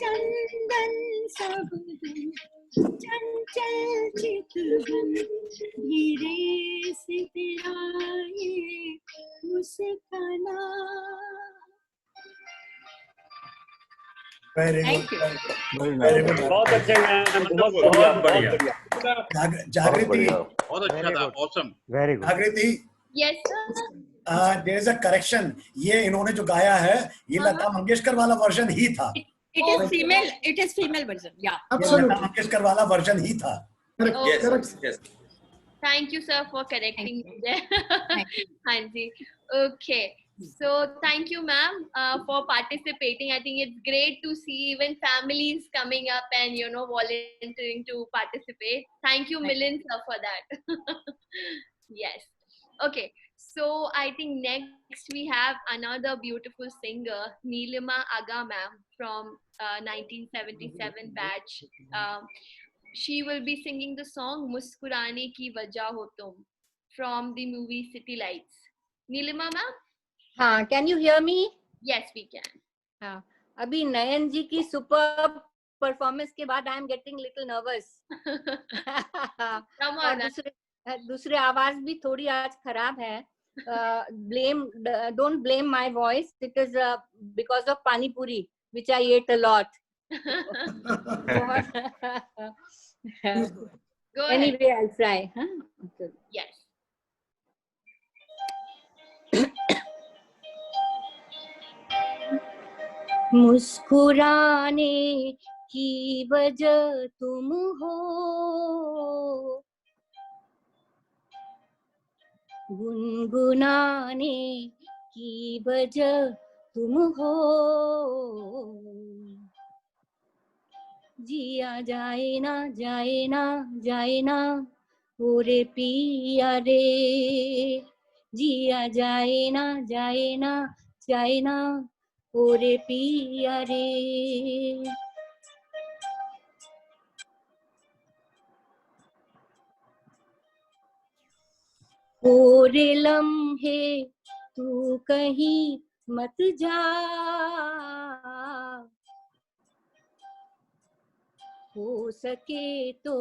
चंदन सबदन चंचल चितवन, गिरे से तेरा ये मुस्काना। Very Thank good, you. Very good, बहुत अच्छे मैम, बहुत बहुत बढ़िया। जागृति, बहुत अच्छा था, awesome. Very good. Jagriti, Yes, sir. There is a correction, ये इन्होंने जो गाया है ये लता मंगेशकर वाला वर्जन ही था। It is female. It is female version. Yeah. ये लता मंगेशकर वाला वर्जन ही था। Yes, yes. Thank you, sir, for correcting me there. Hanji. Okay. So thank you, ma'am, for participating. I think it's great to see even families coming up and, you know, volunteering to participate. Thank you, Milind, sir, for that. Yes. Okay. So I think next we have another beautiful singer, Neelima Aga, ma'am, from 1977 batch. She will be singing the song "Muskurane Ki Wajah Ho Tum" from the movie City Lights. Neelima, ma'am? हाँ, can you hear me? Yes, we can. हाँ, अभी नयन जी की super performance के बाद I am getting little nervous. Come और on. दूसरे आवाज भी थोड़ी आज खराब है। Don't blame my voice. It is because of pani puri, which I ate a lot. Go Anyway, I'll try. Huh? Yes. मुस्कुराने की वजह तुम हो, गुनगुनाने की वजह तुम हो, जिया जाए ना जाए ना जाए ना ओरे पिया रे, जिया जाए ना जाए ना जाए ना ओरे पिया रे। ओरे लम्हे तू कहीं मत जा, हो सके तो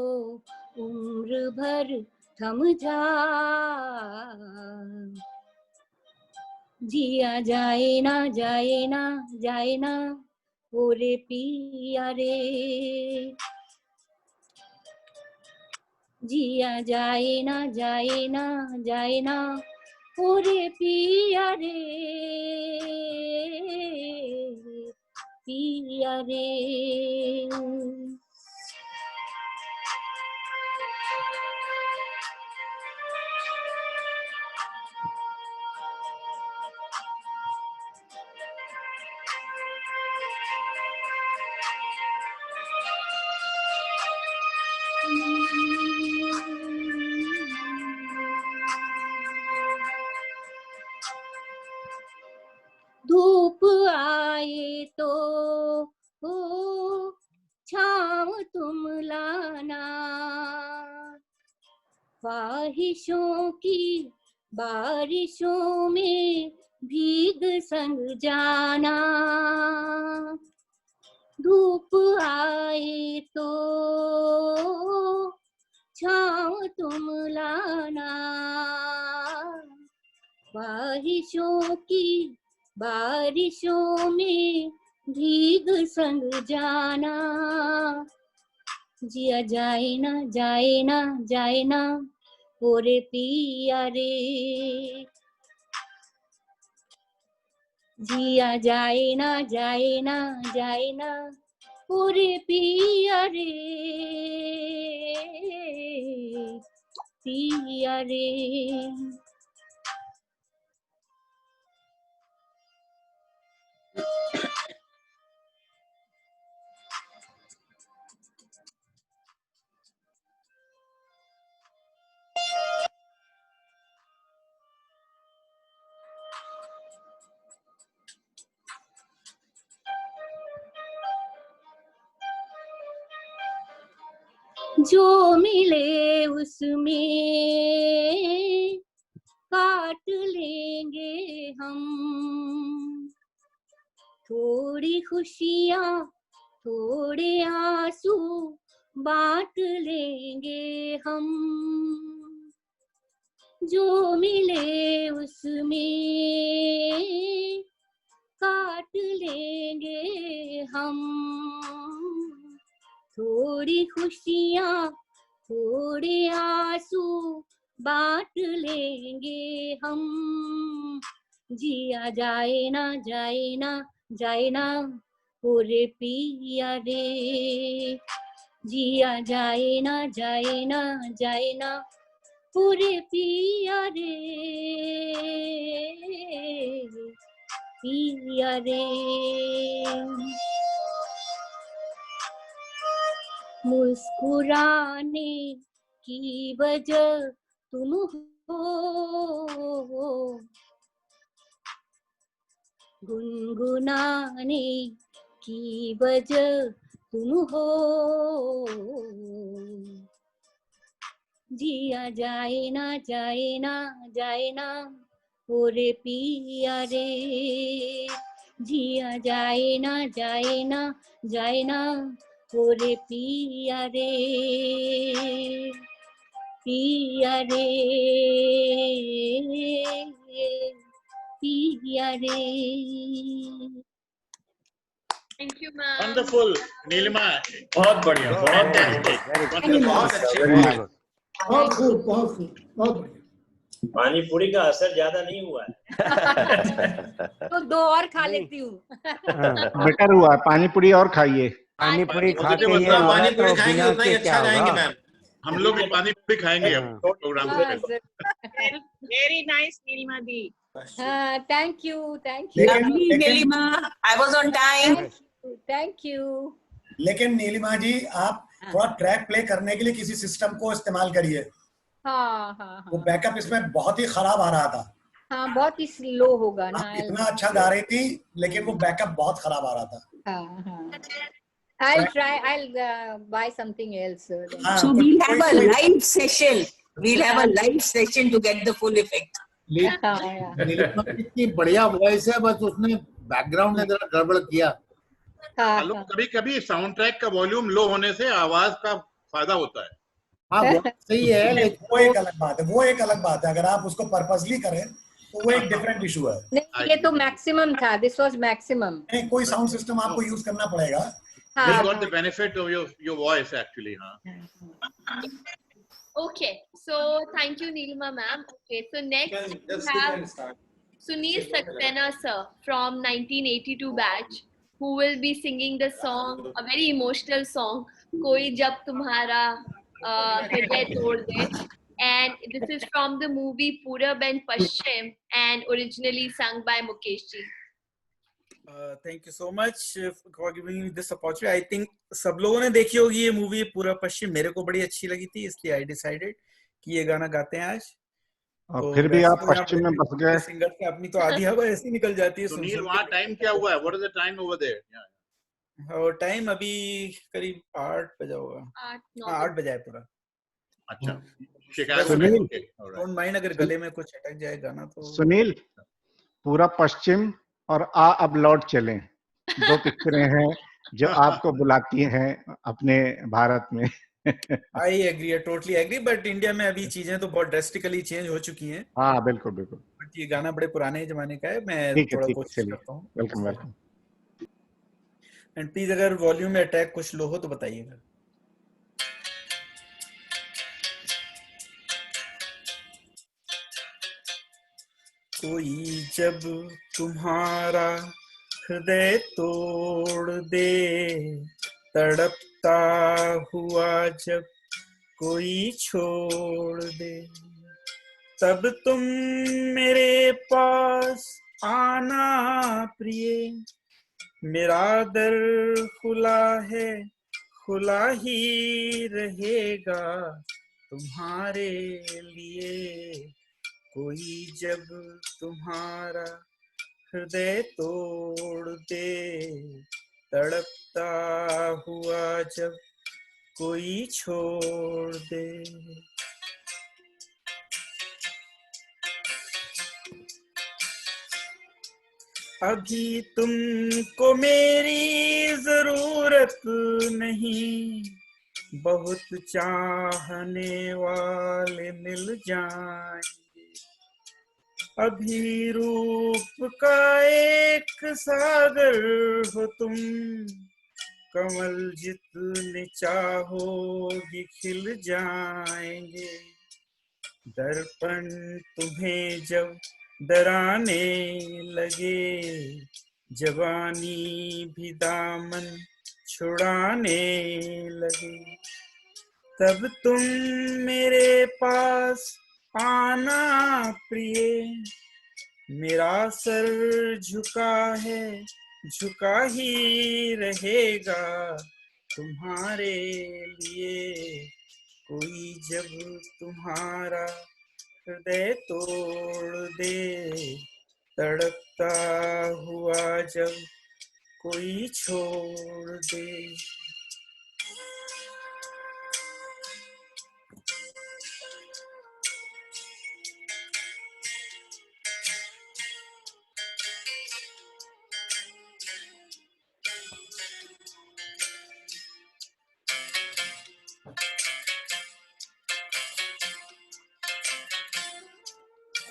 उम्र भर थम जा, जिया जाए ना जाए ना जाए ना ओरे पिया रे, जिया जाए ना जाए ना जाए ना ओरे पिया रे, पिया रे। धूप आए तो हो छाँव तुम लाना, ख्वाहिशों की बारिशों में भीग संग जाना, धूप आए तो छाँव तुम लाना, ख्वाहिशों की बारिशों में भीग संग जाना, जिया जाए ना जाए ना जाए ना ओरे पिया रे, जिया जाए ना जाए ना जाए ना ओरे पिया रे, पिया रे। जो मिले उसमें थोड़ी खुशियाँ थोड़े आंसू बांट लेंगे हम, जो मिले उसमें काट लेंगे हम। थोड़ी खुशियाँ थोड़े आंसू बांट लेंगे हम, जिया जाए ना जाए ना जाए ना ओरे पिया रे, जिया जाए ना जाए ना जाए ना ओरे पिया रे, पिया रे। मुस्कुराने की वजह तुम हो, गुनगुनाने की वजह तुम हो, जिया जाए ना जाए ना जाए ना ओरे पिया रे, जिया जाए ना जाए ना जाए ना ओरे पिया रे, पिया रे, पिया रे। Thank you, ma'am. Wonderful, Neelima. बहुत बढ़िया, बहुत Fantastic. बढ़िया। बहुत अच्छे। Very good. बहुत खूब, बहुत खूब, बहुत बढ़िया। पानी पूरी का असर ज्यादा नहीं हुआ है। तो 2 और खा लेती हूँ। बेटर हुआ, पानी पूरी और खाइए। पानी पूरी खा के ये जितना होगा पानी पूरी तो खाएंगे बिना उतना ही के क्या अच्छा गाएंगे होगा? मैम। हम लोग भी पानी पूरी खाएंगे अब प्रोग्राम से। Very nice, Nilima di. Thank you, thank you, लेकिन Nilima, I was on time. Thank you. लेकिन नीलिमा जी, आप थोड़ा ट्रैक प्ले करने के लिए किसी सिस्टम को इस्तेमाल करिए। हाँ हाँ वो बैकअप इसमें बहुत ही खराब आ रहा था। हाँ, बहुत ही स्लो होगा ना। आप इतना अच्छा गा रही थी लेकिन वो बैकअप बहुत खराब आ रहा था। हाँ हाँ, I'll try. I'll buy something else. So we'll have a live session. We'll have a live session to get the full effect. Nilima की इतनी बढ़िया वॉइस है, बस उसने बैकग्राउंड में जरा गड़बड़ किया। कभी कभी साउंड ट्रैक का वॉल्यूम लो होने से आवाज का फायदा होता है। हाँ, वो सही है, लेकिन वो एक अलग बात है, वो एक अलग बात है। अगर आप उसको पर्पसली करें तो वो एक डिफरेंट इशू है। नहीं, ये तो मैक्सिमम था। This was maximum. नहीं, कोई साउंड सिस्टम आपको यूज करना पड़ेगा। This got the benefit of your voice actually, huh? Okay, so thank you, Neelima ma'am. Okay, so next we have Sunil Saxena sir from 1982 batch, who will be singing the song, a very emotional song, Koi Jab Tumhara Hriday Tod De, and this is from the movie Purab and Paschim and originally sung by Mukesh ji. Thank you so much for giving me this opportunity. I think सब लोगों ने देखी होगी ये movie पूरा पश्चिम। मेरे को बड़ी अच्छी लगी थी, इसलिए आई डिसाइडेड कि ये गाना गाते हैं आज। और फिर भी आप पश्चिम में बस गए। सिंगर से अपनी तो आधी हवा ऐसी निकल जाती है। सुनील, वहाँ टाइम क्या हुआ है? What is the time over there? और टाइम अभी करीब 8 बजा होगा। 8 बजा है पूरा। अच्छा, शिकायत सुनील, डोंट माइंड अगर गले में कुछ अटक जाए गाना तो। सुनील, पूरा पश्चिम और आ अब लौट चलें, 2 पिक्चरें हैं जो आपको बुलाती हैं अपने भारत में। I agree, totally agree, but India में अभी चीजें तो बहुत ड्रेस्टिकली चेंज हो चुकी हैं। हाँ, बिल्कुल बिल्कुल। बट ये गाना बड़े पुराने जमाने का है। मैं थोड़ा कोशिश करता हूँ। Welcome welcome. एंड प्लीज अगर वॉल्यूम या ट्रैक कुछ लो हो तो बताइएगा। कोई जब तुम्हारा हृदय तोड़ दे, तड़पता हुआ जब कोई छोड़ दे, तब तुम मेरे पास आना प्रिय, मेरा दर खुला है, खुला ही रहेगा तुम्हारे लिए। कोई जब तुम्हारा हृदय तोड़ दे, तड़पता हुआ जब कोई छोड़ दे। अभी तुमको मेरी जरूरत नहीं, बहुत चाहने वाले मिल जाएंगे। अभी रूप का एक सागर हो तुम, कमल जितने चाहोगी खिल जाएंगे। दर्पण तुम्हें जब डराने लगे, जवानी भी दामन छुड़ाने लगे, तब तुम मेरे पास आना प्रिय। मेरा सर झुका है, झुका ही रहेगा तुम्हारे लिए। कोई जब तुम्हारा हृदय तोड़ दे, तड़पता हुआ जब कोई छोड़ दे।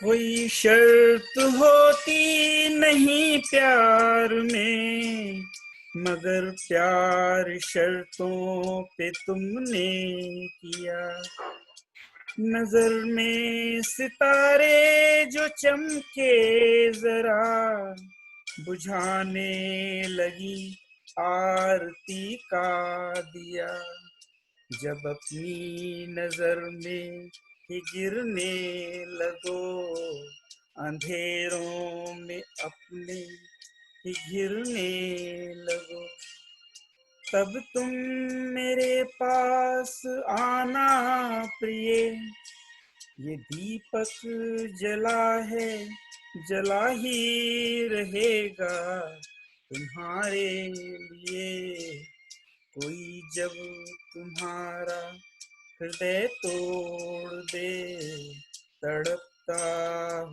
कोई शर्त होती नहीं प्यार में, मगर प्यार शर्तों पे तुमने किया। नजर में सितारे जो चमके जरा, बुझाने लगी आरती का दिया। जब अपनी नजर में ही गिरने लगो, अंधेरों में अपने ही घिरने लगो, तब तुम मेरे पास आना प्रिय। ये दीपक जला है, जला ही रहेगा तुम्हारे लिए। कोई जब तुम्हारा हृदय तोड़ दे, तड़पता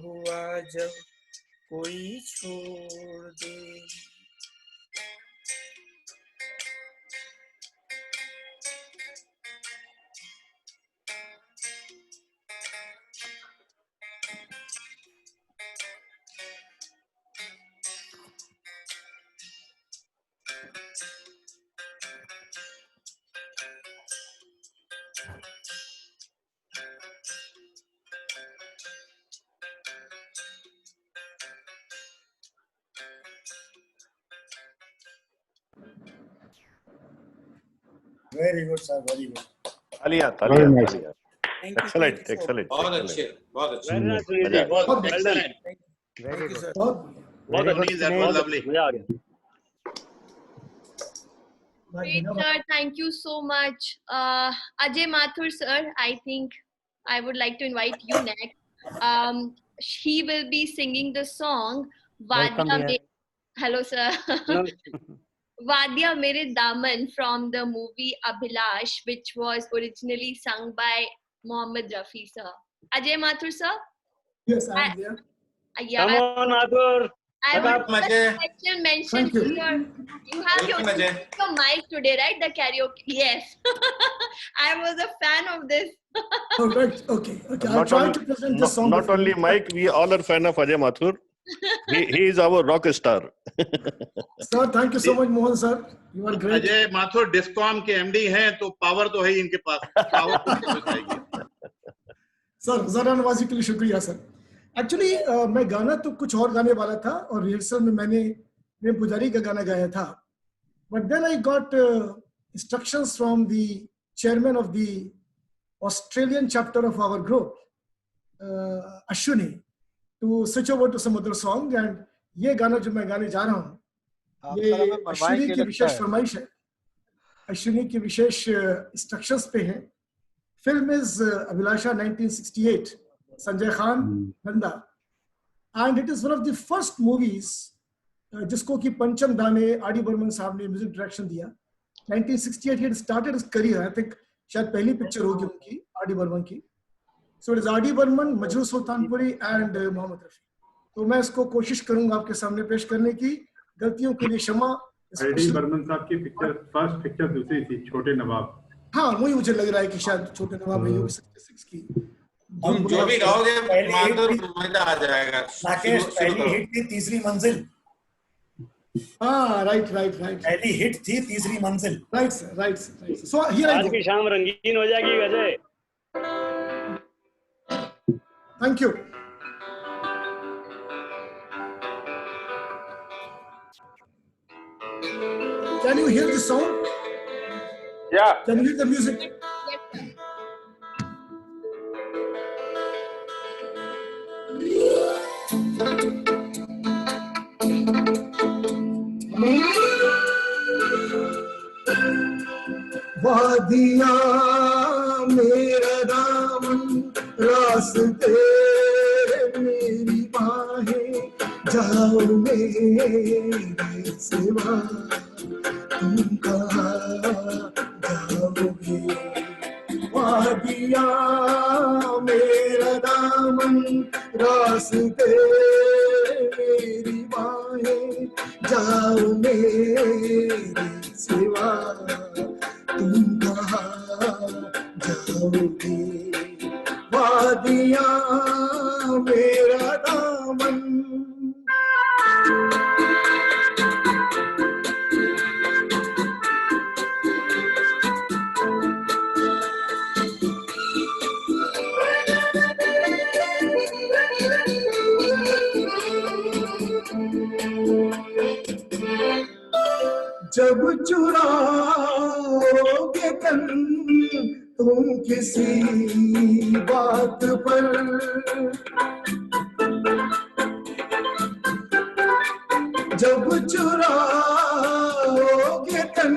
हुआ जब कोई छोड़ दे। Very good, sir. Very good. तालियां Very तालियां nice. तालियां। Excellent excellent. बहुत अच्छे, बहुत अच्छे। मजा आया। बहुत excellent. Thank you, sir. बहुत Manish, that was lovely. Great, sir. Thank you so much. Ajay Mathur, sir, I think I would like to invite you next. He will be singing the song Welcome, Vadya dear. Hello, sir. Vadya Mere Daman from the movie Abhilash, which was originally sung by Mohammed Rafi, sir. Ajay Mathur, sir? Yes, I am there. Yeah, Come on, Mathur. I Shut would up. just mention Thank you. you have your mic today, right? The karaoke. Yes. I was a fan of this. All right. Okay. Okay. I'll Not try only, to present this song. not before only you. Mike, we all are fan of Ajay Mathur. He is our rock star. Sir, thank you so much, Mohan sir. You are great. Ajay Mathur discom के MD हैं तो power तो है ही इनके पास। Power तो इनके पास आएगी। Sir जरा नवाजी के लिए शुक्रिया सर। एक्चुअली मैं गाना तो कुछ और गाने वाला था और रिहर्सल में मैंने प्रेम पुजारी का गाना गाया था, but then I got instructions from the chairman of the Australian chapter of our group Ashwini to switch over to some other song, and ये गाना जो मैं गाने जा रहा हूँ ये अश्विनी की विशेष फरमाइश है, अश्विनी की विशेष इंस्ट्रक्शंस पे है। Film is Abhilasha 1968, Sanjay Khan Nanda, and it is one of the first movies जिसको कि पंचम दाने आर.डी. बर्मन साहब ने म्यूजिक डायरेक्शन दिया। 1968 he had started his career, I think शायद पहली पिक्चर होगी उनकी आर.डी. बर्मन की। So it is R.D. Burman, Majroo Sultanpuri and Mohammed Rafi. तो मैं इसको कोशिश करूंगा आपके सामने पेश करने की। गलतियों के लिए क्षमा। आर.डी. बर्मन साहब की पिक्चर, फर्स्ट पिक्चर दूसरी थी, छोटे नवाब। हाँ, वही मुझे लग रहा है कि शायद छोटे नवाब है, योगी 66 की। तुम जो भी गाओगे माधुर मजा आ जाएगा। राकेश, पहली हिट थी तीसरी मंजिल। हाँ, राइट राइट राइट, पहली हिट थी तीसरी मंजिल। Right sir, right sir. So here I आज गो। की शाम रंगीन हो जाएगी वैसे। Thank you. Can you hear the sound? Yeah. Can you hear the music? वादियाँ मेरा दामन, रास्ते मेरी बाहें, जाओ मेरे सिवा तुम कहाँ जाओगे। वादियाँ मेरा दामन, रास्ते मेरी बाहें, जाओ मेरे सिवा तुम कहाँ जाओगे। वादियाँ मेरा दामन। जब चुराओगे तन तुम किसी बात पर, जब चुराओगे तन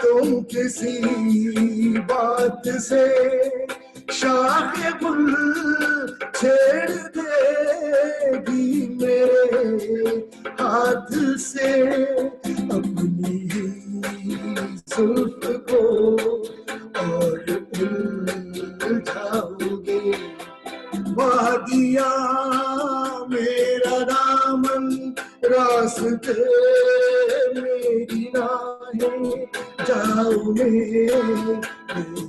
तुम किसी बात से, शाख गुल छेड़ देगी मेरे हाथ से, अपनी जुल्फ को और उलझाओगे। वादियाँ मेरा दामन, रास्ते मेरी राहें, जाओ मेरे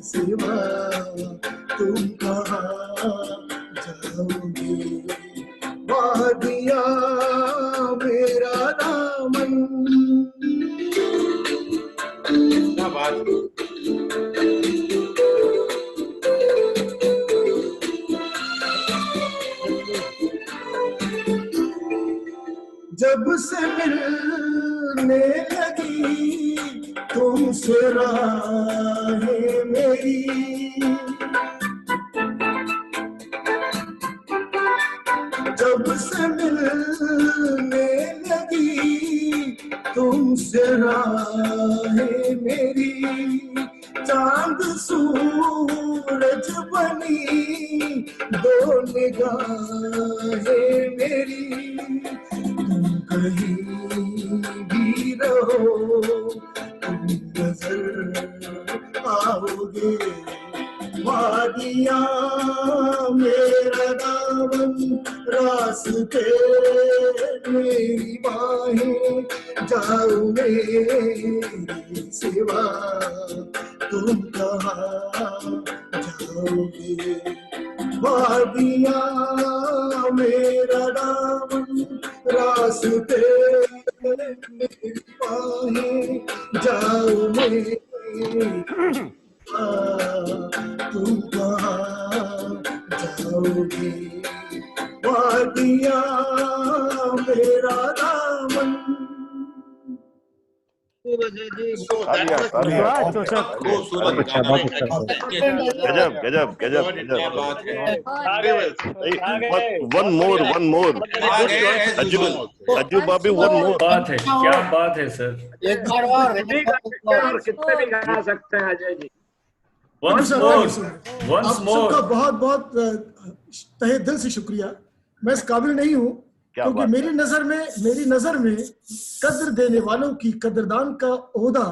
सिवा तुम कहाँ जाओगे। वादियाँ मेरा दामन। क्या बात है। जब से मिलने लगी तुमसे राहें मेरी, जब से मिलने लगी तुमसे राहें मेरी, चांद सूरज बनी दो निगाहें मेरी। तुम कहीं भी रहो तुम नजर आओगे। वादियाँ मेरा दामन, रास्ते मेरी बाहें, जाओ मेरे सिवा तुम कहाँ जाओगे। वादियाँ मेरा दामन, रास्ते मेरी बाहें, जाओ मेरे तुम कहाँ जाओगे। वादियाँ मेरा दामन। गजब गजब गजब गजब। वन मोर अज्जू बाबी, वन मोर। बात है, क्या बात है सर। एक बार और कितने भी गा सकते हैं अजय जी। आप सबका बहुत बहुत तहे दिल से शुक्रिया। मैं इस काबिल नहीं हूँ क्योंकि मेरी नजर में कद्र देने वालों की कदरदान का ओहदा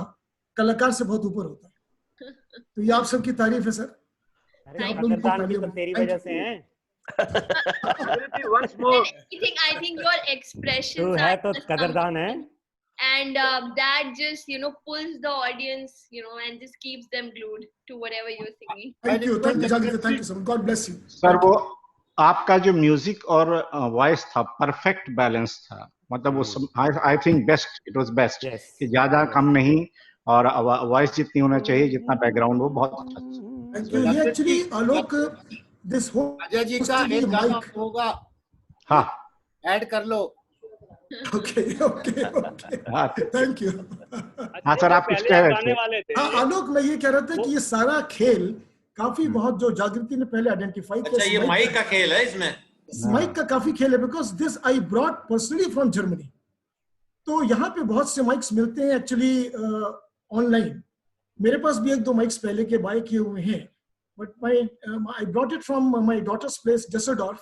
कलाकार से बहुत ऊपर होता है। तो ये आप सबकी तारीफ है सर। कदरदान की तो तेरी वजह से है। once more. I think your expressions तू are है तो just कदरदान है. and that just pulls the audience and just keeps them glued to whatever you're singing. Thank you Jagriti, thank you so much. God bless you. Sir वो आपका जो music और voice था perfect balance था, मतलब वो I think best, it was best कि ज्यादा कम नहीं और वॉइस जितनी होना चाहिए जितना बैकग्राउंड वो बहुत अच्छा था. Thank you. ये actually Alok this whole Ajay ji का एक गाना होगा, हाँ ऐड कर लो. Okay thank you. हाँ सर आप कुछ कह रहे थे. हाँ आलोक, मैं ये कह रहा था कि ये सारा खेल काफी बहुत जो जागृति ने पहले आइडेंटिफाई किया. अच्छा, ये माइक का खेल है इसमें. माइक का काफी खेल है because this I brought personally from Germany. तो यहाँ पे बहुत से माइक्स मिलते हैं एक्चुअली ऑनलाइन. मेरे पास भी एक दो माइक्स पहले के बाय किए हुए हैं, but I brought it from my daughter's place Düsseldorf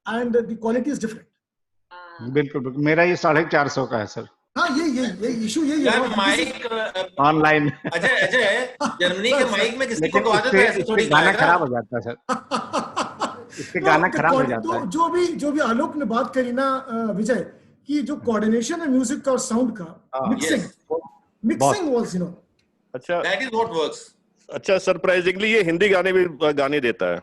and the quality is different. बिल्कुल बिल्कुल, मेरा ये 450 का है सर. हाँ ये इशू यही है माइक ऑनलाइन. अजय जर्मनी के माइक में किसी को तो आदत है ऐसे थोड़ी गाना खराब हो जाता है सर. इससे गाना खराब हो जाता है. जो भी आलोक ने बात करी ना विजय, कि जो कोऑर्डिनेशन है म्यूजिक का और साउंड का, मिक्सिंग वाज अच्छा, दैट इज व्हाट वर्क्स. अच्छा, सरप्राइजिंगली ये हिंदी गाने भी गाने देता है.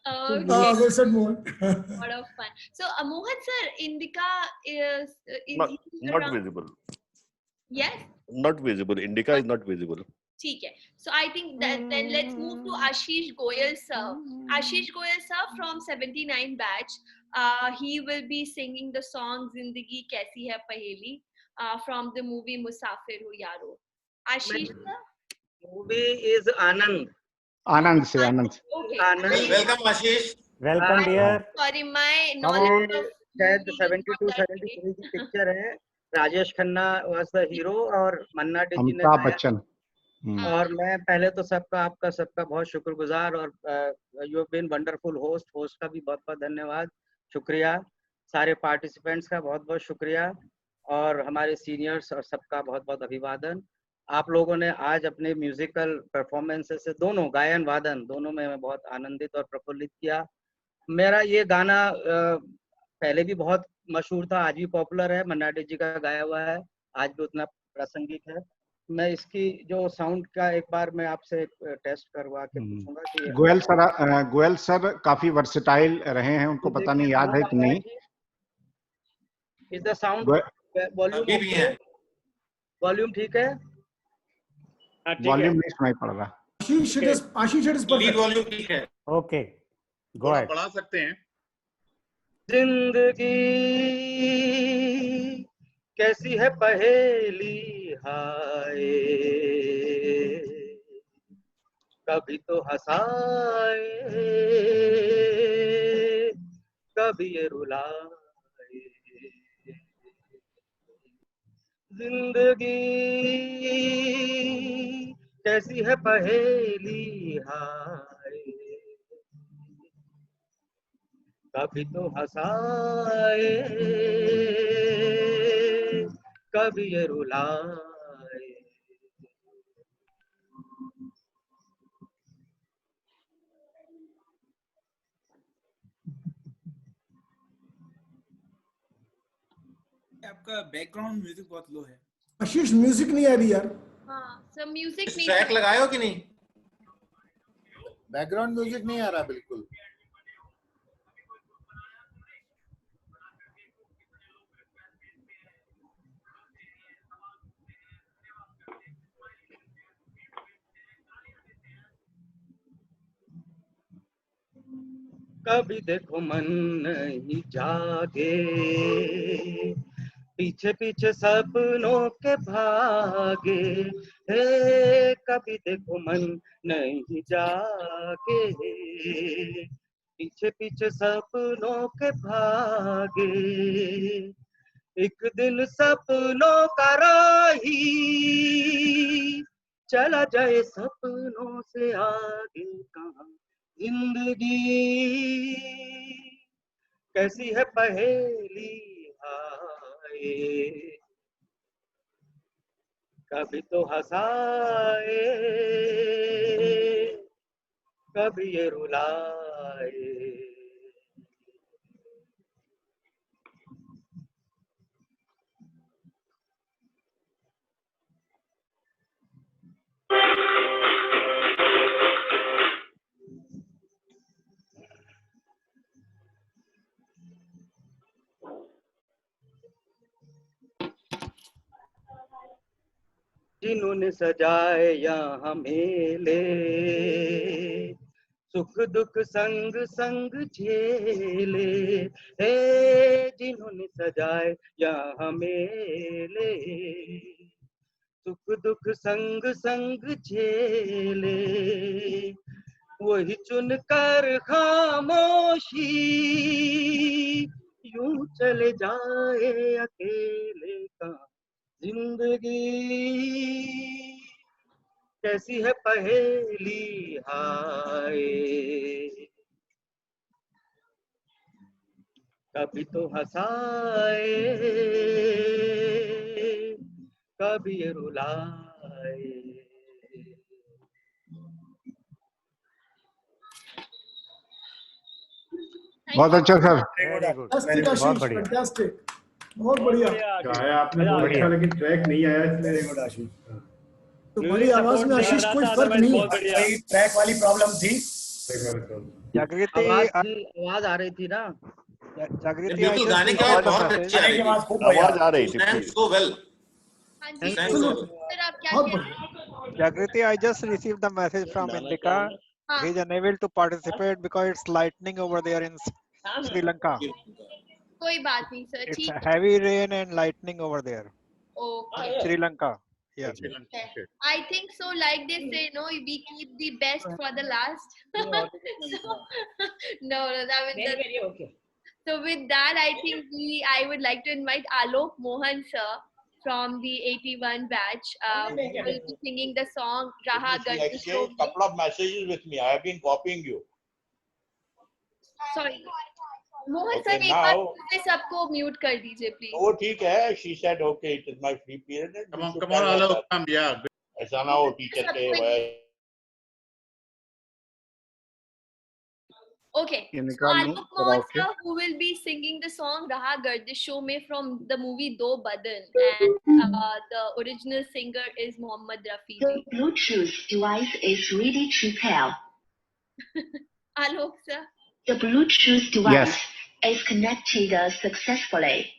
Okay. Lot of fun. So Mohan sir, Indica is not visible. Yes. Not visible. Indica is not visible. ठीक है. So I think that then let's move to Ashish Goyal sir. Ashish Goyal sir from 79 batch. He will be singing the song "Zindagi Kaisi Hai Paheli" from the movie Musafir Ho Yaro. Ashish sir. Movie is Anand. आनंद से. Okay. Welcome Ashish. Welcome dear. Sorry, my knowledge of शायद 72-73 की picture है. Rajesh Khanna was the hero और मन्ना day जी ने अमिताभ बच्चन. और मैं पहले तो आपका सबका बहुत शुक्रगुजार, और you have been wonderful host का भी बहुत बहुत धन्यवाद, शुक्रिया. सारे पार्टिसिपेंट्स का बहुत बहुत शुक्रिया, और हमारे सीनियर्स और सबका बहुत बहुत अभिवादन. आप लोगों ने आज अपने म्यूजिकल परफॉर्मेंसेस से दोनों गायन वादन दोनों में मैं बहुत आनंदित और प्रफुल्लित किया. मेरा ये गाना पहले भी बहुत मशहूर था, आज भी पॉपुलर है, मन्ना डे जी का गाया हुआ है, आज भी उतना प्रासंगिक है. मैं इसकी जो साउंड का एक बार मैं आपसे टेस्ट करवा के पूछूंगा कि गोयल सर काफी वर्सेटाइल रहे हैं, उनको पता नहीं याद है कि नहीं. इज द साउंड वॉल्यूम ठीक है? वॉल्यूम नहीं सुनाई पड़ रहा. आशीष वॉल्यूम ठीक है. Okay, go ahead. बढ़ा सकते हैं. जिंदगी कैसी है पहेली हाय, कभी तो हंसाए कभी ये रुलाए. जिंदगी कैसी है पहेली हाय, कभी तो हंसाए कभी ये रुलाए. आपका बैकग्राउंड म्यूजिक बहुत लो है. आशीष म्यूजिक नहीं आ रही यार. हाँ, सब म्यूजिक नहीं. ट्रैक लगायो कि नहीं? बैकग्राउंड म्यूजिक नहीं आ रहा बिल्कुल. कभी देखो मन नहीं जागे, पीछे पीछे सपनों के भागे. हे कभी देखो मन नहीं जागे, पीछे पीछे सपनों के भागे. एक दिन सपनों का राही चला जाए सपनों से आगे कहाँ. जिंदगी कैसी है पहेली हाय, कभी तो हंसाए कभी ये रुलाए। जिन्होंने सजाए यहाँ मेले, सुख दुख संग संग झेले, हे जिन्होंने सजाए यहाँ मेले, सुख दुख संग संग झेले, वही चुनकर खामोशी यूं चले जाए अकेले का। जिंदगी कैसी है पहेली हाय, कभी तो हंसाए कभी रुलाए। बहुत अच्छा सर। वेरी गुड, Fantastic, बहुत आशीष, बढ़िया। fantastic. बहुत बढ़िया। गाया आपने बहुत अच्छा, लेकिन ट्रैक नहीं आया इसलिए। वेरी गुड आशीष। तुम्हारी आवाज में आशीष कोई फर्क नहीं है। वही ट्रैक वाली प्रॉब्लम थी। जागृति आवाज आ रही थी ना। जागृति बिल्कुल, गाने की आवाज बहुत अच्छी आ रही थी। आवाज आ रही थी। You sang so well. You sang so well. Sir आप क्या कह रहे हैं? Jagriti, I just received the message from Indika. He is unable to participate because it's lightning over there in Sri Lanka. कोई बात नहीं सर, It's ठीक a है। heavy rain and lightning over there. Okay. Sri Lanka. Yeah. I think so, like they say, no, we keep the best for the last. So, no, I mean, Very okay. so with that, I think I would like to invite Alok Mohan sir from the 81 batch, who will be singing the song Raha She Gardish. exchanged couple of messages with me. I have been copying you. Sorry. Mohan Okay, sir एक बार now- फिर से सबको mute कर दीजिए please. वो ठीक है. She said, okay, it is my free period. and Come you on, should come on, tell her Alok, that. come, yeah. ऐसा ना हो टीचर के वह Okay. ये So निकाल लूं Alok Mohan karaoke. sir, who will be singing the song Raha Gardish Show Mein from the movie Do Badan, and the original singer is Mohammad Rafi The ji. Bluetooth device is ready to pair. Alok sir. The Bluetooth device Yes. is connected successfully.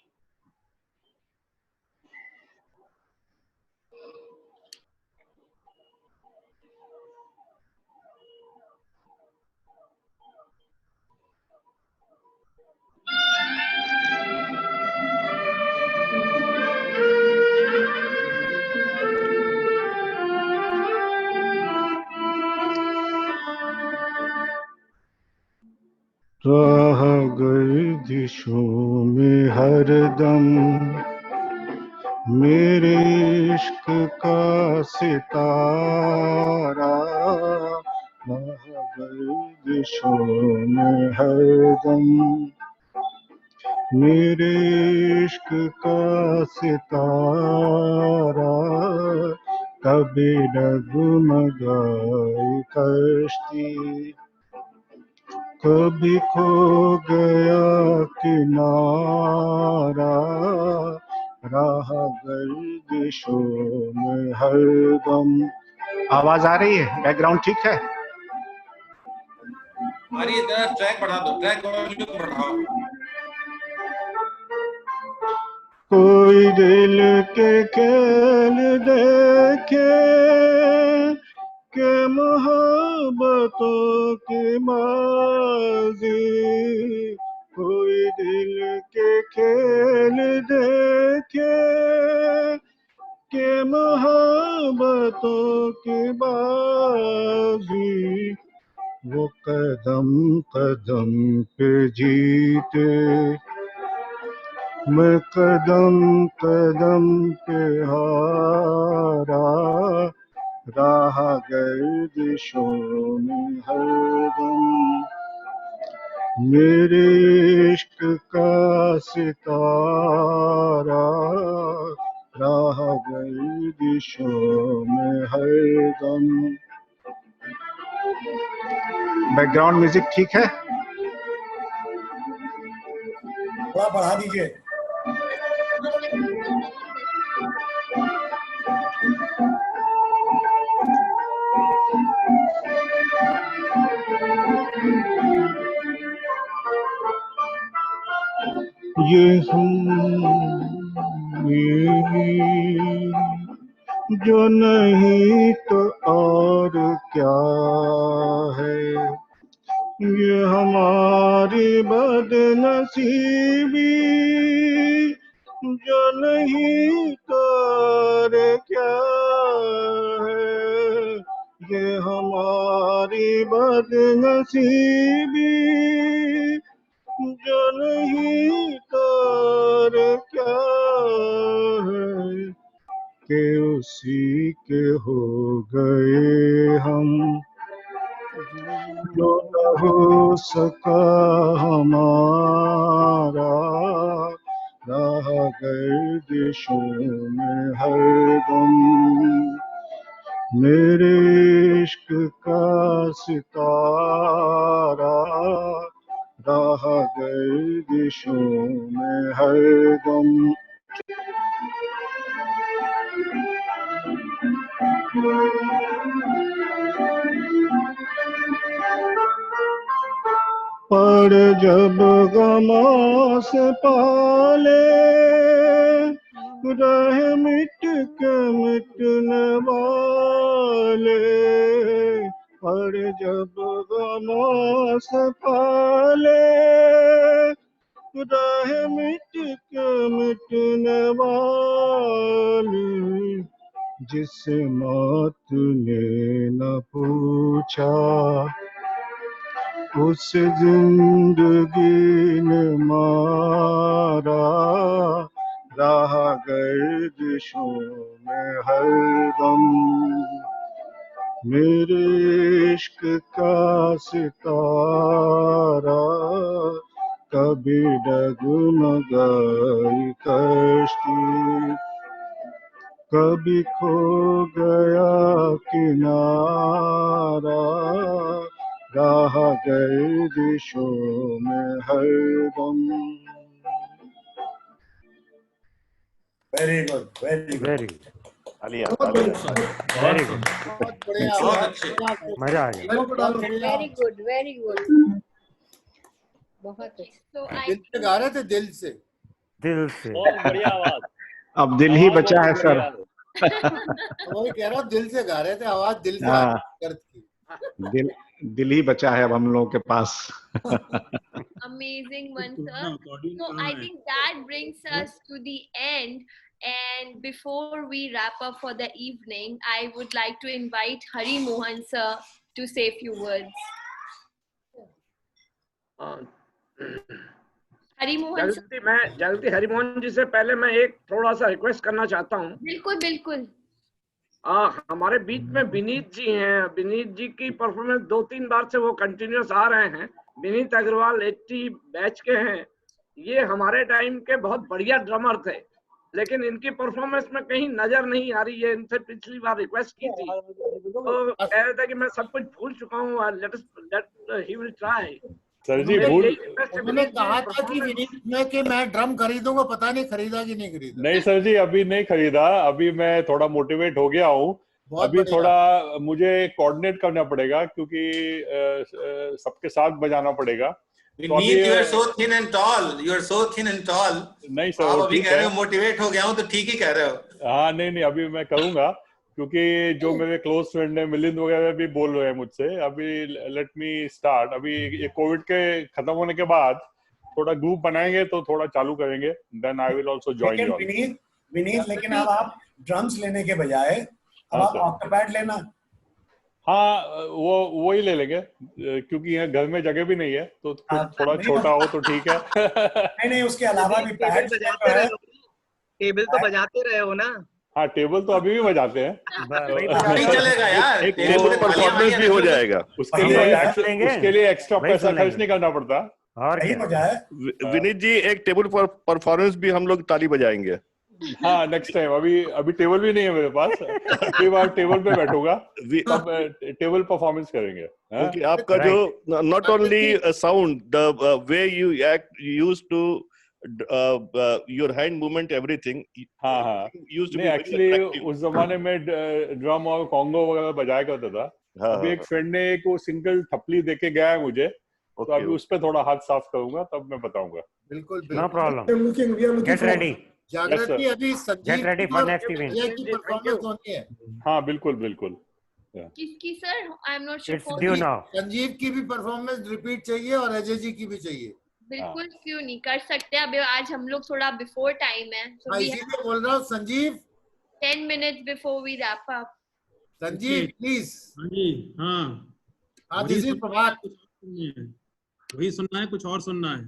राह गर्दिशों में हरदम मेरे इश्क का सितारा, राह गर्दिशों में हरदम मेरे इश्क का सितारा, कभी डगमगाई कश्ती, कभी खो गया किनारा, राह गर्दिशों में हरदम। आवाज आ रही है? बैकग्राउंड ठीक है? हमारी इधर ट्रैक बढ़ा दो, ट्रैक वॉल्यूम बढ़ाओ। कोई दिल के खेल देखे के मोहब्बतों की बाजी, कोई दिल के खेल देखे के मोहब्बतों की बाजी, वो कदम कदम पे जीते, मैं कदम कदम पे हारा, राह गर्दिशों में हरदम मेरे इश्क का सितारा, राह गर्दिशों में हरदम। बैकग्राउंड म्यूजिक ठीक है? थोड़ा बढ़ा दीजिए। ये हम जो नहीं तो और क्या है, ये हमारी बदनसीबी जो नहीं तो और क्या है, ये हमारी बदनसीबी जो नहीं तो और क्या है, कि उसी के हो गए हम जो न हो सका हमारा, रह गर्दिशों में हरदम मेरे इश्क का सितारा, रह गर्दिशों में हरदम। पर जब गमों से पाले रहे मिट के मिटने वाले, पर जब गमों से पाले रहे मिट के मिटने वाले, जिससे मौत ने न पूछा उस जिंदगी ने मारा, राह गर्दिशों में हरदम मेरे इश्क का सितारा, कभी डगमगाई कश्ती, कभी खो गया किनारा, राह गर्दिशों में हरदम। Very good, very good, very good, very good, बहुत अच्छे, मजा आ गया। वेरी गुड, वेरी गुड, बहुत अच्छे। So दिल से गा रहे थे, दिल से। दिल से बहुत बढ़िया आवाज। अब दिल ही बचा है सर। वही कह रहा हूँ, दिल से गा रहे थे, आवाज दिल से हाँ, दर्द की। दिल ही बचा है अब हम लोगों के पास। amazing one, sir. So I think that brings us to the end. And before we wrap up for the evening, I would like to invite Hari Mohan sir to say a few words. हरी मोहन जल्दी हरी मोहन जी से पहले मैं एक थोड़ा सा request करना चाहता हूँ। बिल्कुल बिल्कुल। हमारे बीच में विनीत जी हैं। विनीत जी की परफॉर्मेंस 2-3 बार से वो कंटिन्यूस आ रहे हैं। विनीत अग्रवाल 80 बैच के हैं। ये हमारे टाइम के बहुत बढ़िया ड्रमर थे, लेकिन इनकी परफॉर्मेंस में कहीं नजर नहीं आ रही है। इनसे पिछली बार रिक्वेस्ट की थी तो कह रहे थे कि मैं सब कुछ भूल चुका हूँ, let he will try. Sir ji मैंने कहा था कि विनीत में कि मैं ड्रम खरीदूंगा, पता नहीं खरीदा कि नहीं खरीदा। नहीं सर जी, अभी नहीं खरीदा। अभी मैं थोड़ा मोटिवेट हो गया हूँ। अभी थोड़ा मुझे कोऑर्डिनेट करना पड़ेगा क्योंकि सबके साथ बजाना पड़ेगा। Vineet, you are so thin and tall. You are so thin and tall. नहीं सर, आप अभी कह रहे हो मोटिवेट हो गया हूँ, तो ठीक ही कह रहे हो। हाँ नहीं, अभी मैं करूँगा क्योंकि जो मेरे क्लोज फ्रेंड है मिलिंद वगैरह भी बोल रहे हैं मुझसे। अभी लेट मी स्टार्ट। अभी ये कोविड के खत्म होने के बाद थोड़ा ग्रुप बनाएंगे तो थोड़ा चालू करेंगे। Then I will also join you. Vineet लेकिन अब आप ड्रम्स लेने के बजाय अब आप ऑक्टोपैड लेना। हाँ वो ही ले लेंगे क्योंकि यहाँ घर में जगह भी नहीं है, तो थोड़ा छोटा हो तो ठीक है। नहीं उसके अलावा भी पैड टेबल तो बजाते रहे हो ना। हाँ टेबल तो अभी भी बजाते हैं। चलेगा यार, एक टेबल परफॉर्मेंस भी हो जाएगा। उसके लिए एक्स्ट्रा पैसा खर्च नहीं करना पड़ता। और सही मजा है। विनीत जी, एक टेबल परफॉर्मेंस भी हम लोग ताली बजाएंगे। हाँ नेक्स्ट टाइम। अभी टेबल भी नहीं है मेरे पास, अगली बार टेबल पे बैठूंगा तब टेबल परफॉर्मेंस करेंगे। क्योंकि आपका जो not only sound, the way you act, used to your hand movement, everything. हाँ नहीं, एक्चुअली उस जमाने में ड्रम और कॉन्गो वगैरह बजाया करता था। अभी एक फ्रेंड ने एक वो सिंगल थपली देके गया है मुझे, तो अभी उस पे थोड़ा हाथ साफ करूंगा तब मैं बताऊंगा। बिल्कुल नो प्रॉब्लम, गेट रेडी। जागृति, अभी get ready for next event. की परफॉर्मेंस होनी है। हाँ बिल्कुल बिल्कुल। किसकी sir? I am not sure. It's due now. Sanjeev की भी परफॉर्मेंस रिपीट चाहिए और अजय जी की भी चाहिए। बिल्कुल, क्यों नहीं, कर सकते हैं। अभी आज हम लोग थोड़ा बिफोर टाइम है, मैं इसीलिए बोल रहा हूँ Sanjeev, 10 minutes before we wrap up. Sanjeev please. हाँ हाँ दिस इज प्रभात। वही सुनना है, कुछ और सुनना है?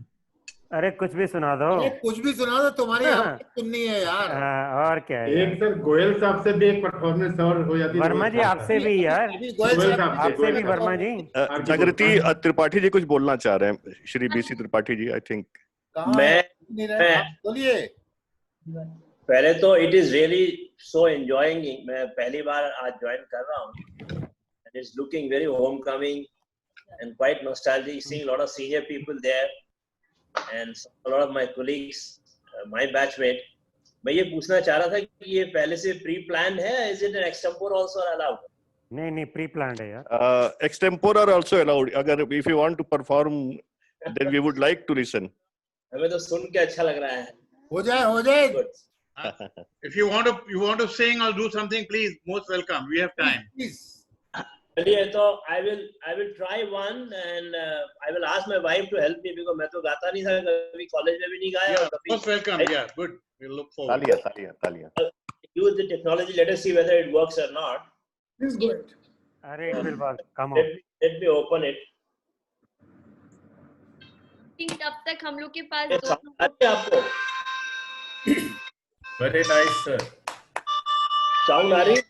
अरे कुछ भी सुना दो। अरे कुछ भी सुना दो, तुम्हारी आवाज सुननी है यार। और क्या है। एक सर गोयल साहब से भी एक परफॉर्मेंस और हो जाती है। वर्मा जी आपसे भी यार, आपसे भी वर्मा जी। जागृति त्रिपाठी जी कुछ बोलना चाह रहे हैं, Shri BC Tripathi ji, I think. मैं बोलिए। पहले तो it is really so enjoying. मैं पहली बार आज ज्वाइन कर रहा हूँ, and it's looking very home coming and quite nostalgic, seeing lot of senior people there and a lot of my colleagues, my batchmate. मैं ये पूछना चाह रहा था कि ये पहले से प्री प्लान है, is it an extempore also allowed? नहीं प्री प्लान्ड है यार। extempore are also allowed, अगर if you want to perform then we would like to listen. हमें तो सुन के अच्छा लग रहा है। हो जाए। If you want to sing or do something, please, most welcome. We have time. Please. चलिए तो I will try one and I will ask my wife to help me because मैं तो गाता नहीं था, कभी कॉलेज में भी नहीं गाया। Most welcome. Yeah, good. We'll look forward. तालियां। Use the technology. Let us see whether it works or not. Please go ahead. अरे it will work. Come on. Let me open it. तब तक हम लोग के पास आपको Very nice, sir. साउंड आ रही है?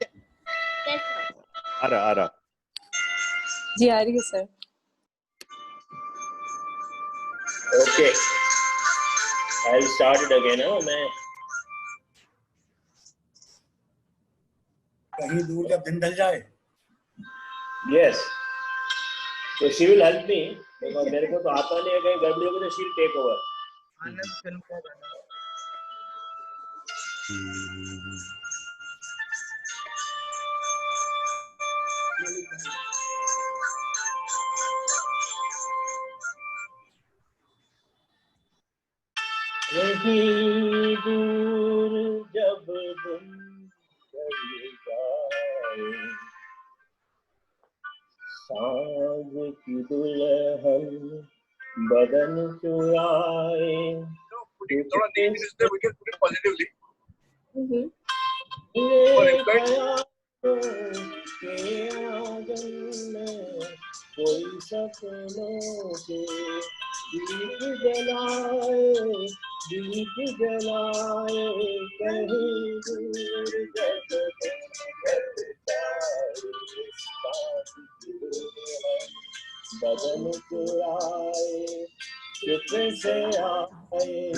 आ रहा जी आ रही है sir. Okay. I'll start it again. मैं कहीं दूर जब दिन ढल जाए। Yes. So she will help me because मेरे को तो आता नहीं है, कहीं गड़बड़ी होगी तो she'll take over. कहीं दूर जब दिन ढल जाए, साँझ की दुल्हन बदन चुराए, के आंगन में कोई सपनों के दीप जलाए, कहीं दूर जब बदन चुराए, चुप से आए।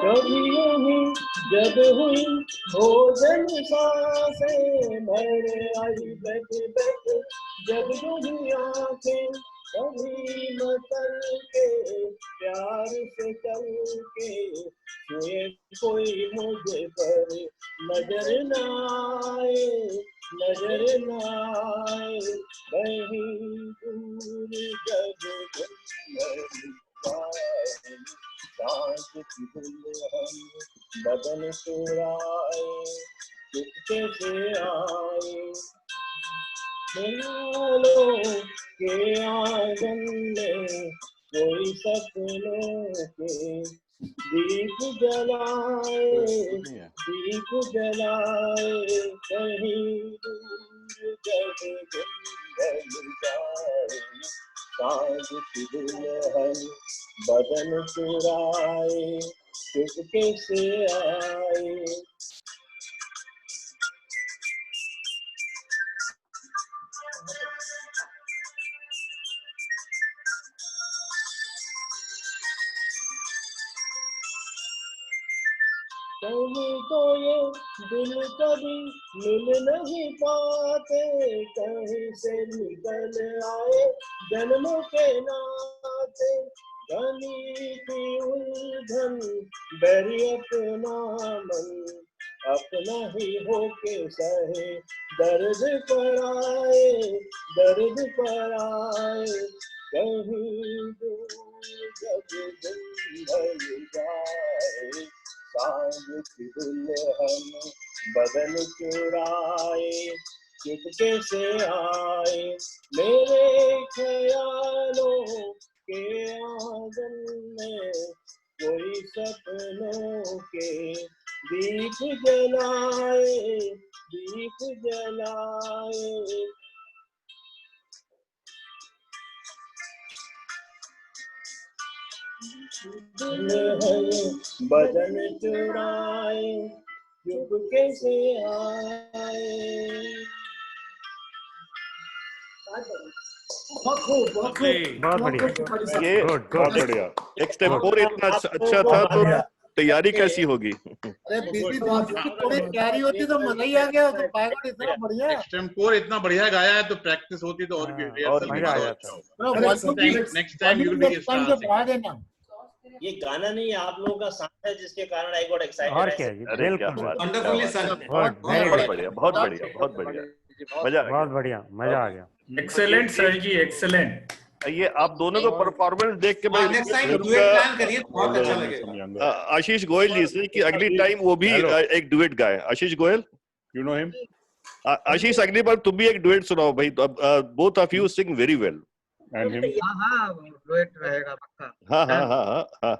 कभी जब हुई भोजन सांसें भर आई बैठ, जब हुई आंखें कभी मचल के प्यार से चल के, छुए कोई मुझे पर नजर न आए, कहीं दूर जब सांझ की दुल्हन बदन चुराए, चुपके से आए, ख्यालों के आंगन में कोई सपनों के दीप जलाए, कहीं दूर जब दिन ढल जाए, सांझ की दुल्हन बदन चुराए चुपके से आए। कहीं तो ये दिल कभी मिल नहीं पाते, कहीं से निकल आए जन्मों के नाते। बनी थी उलझन बैरी अपना मन, अपना ही होके सहे दर्द पर आए, दर्द पर आए। कहीं दूर जब दिल ढल जाए, सांझ की दुल्हन बदन चुराए चुपके से आए। मेरे ख्यालों के आंगन में कोई सपनों के दीप जलाए, दीप जलाए। दुल्हन बदन चुराए चुपके से आए। बहुत बढ़िया, ये बहुत बढ़िया। एक्सटेम्पोर इतना अच्छा था तो तैयारी कैसी होगी? अरे बीबी थोड़ी तैयारी होती तो मजा ही आ गया। तो पागल इतना बढ़िया एक्सटेम्पोर इतना बढ़िया गाया है तो प्रैक्टिस होती तो और भी मजा आ जाता। Next time you will be बढ़ा देना। ये गाना नहीं, आप लोगों का साथ है जिसके कारण आई गॉट एक्साइटेड। और क्या जी, बिल्कुल वंडरफुली सन। बहुत बढ़िया, बहुत बढ़िया, बहुत बढ़िया, मजा बहुत बढ़िया, मजा आ गया। एक्सेलेंट सर जी, एक्सेलेंट। ये आप दोनों को परफॉर्मेंस देख के मैं नेक्स्ट टाइम डुएट प्लान करिए, बहुत अच्छा लगेगा। आशीष गोयल जी से कि अगली टाइम वो भी एक डुएट गाए। Ashish Goyal, you know him? आशीष अगली बार तुम भी एक डुएट सुनाओ भाई। Both of you sing very well. And him? हाँ डुएट रहेगा पक्का। हाँ।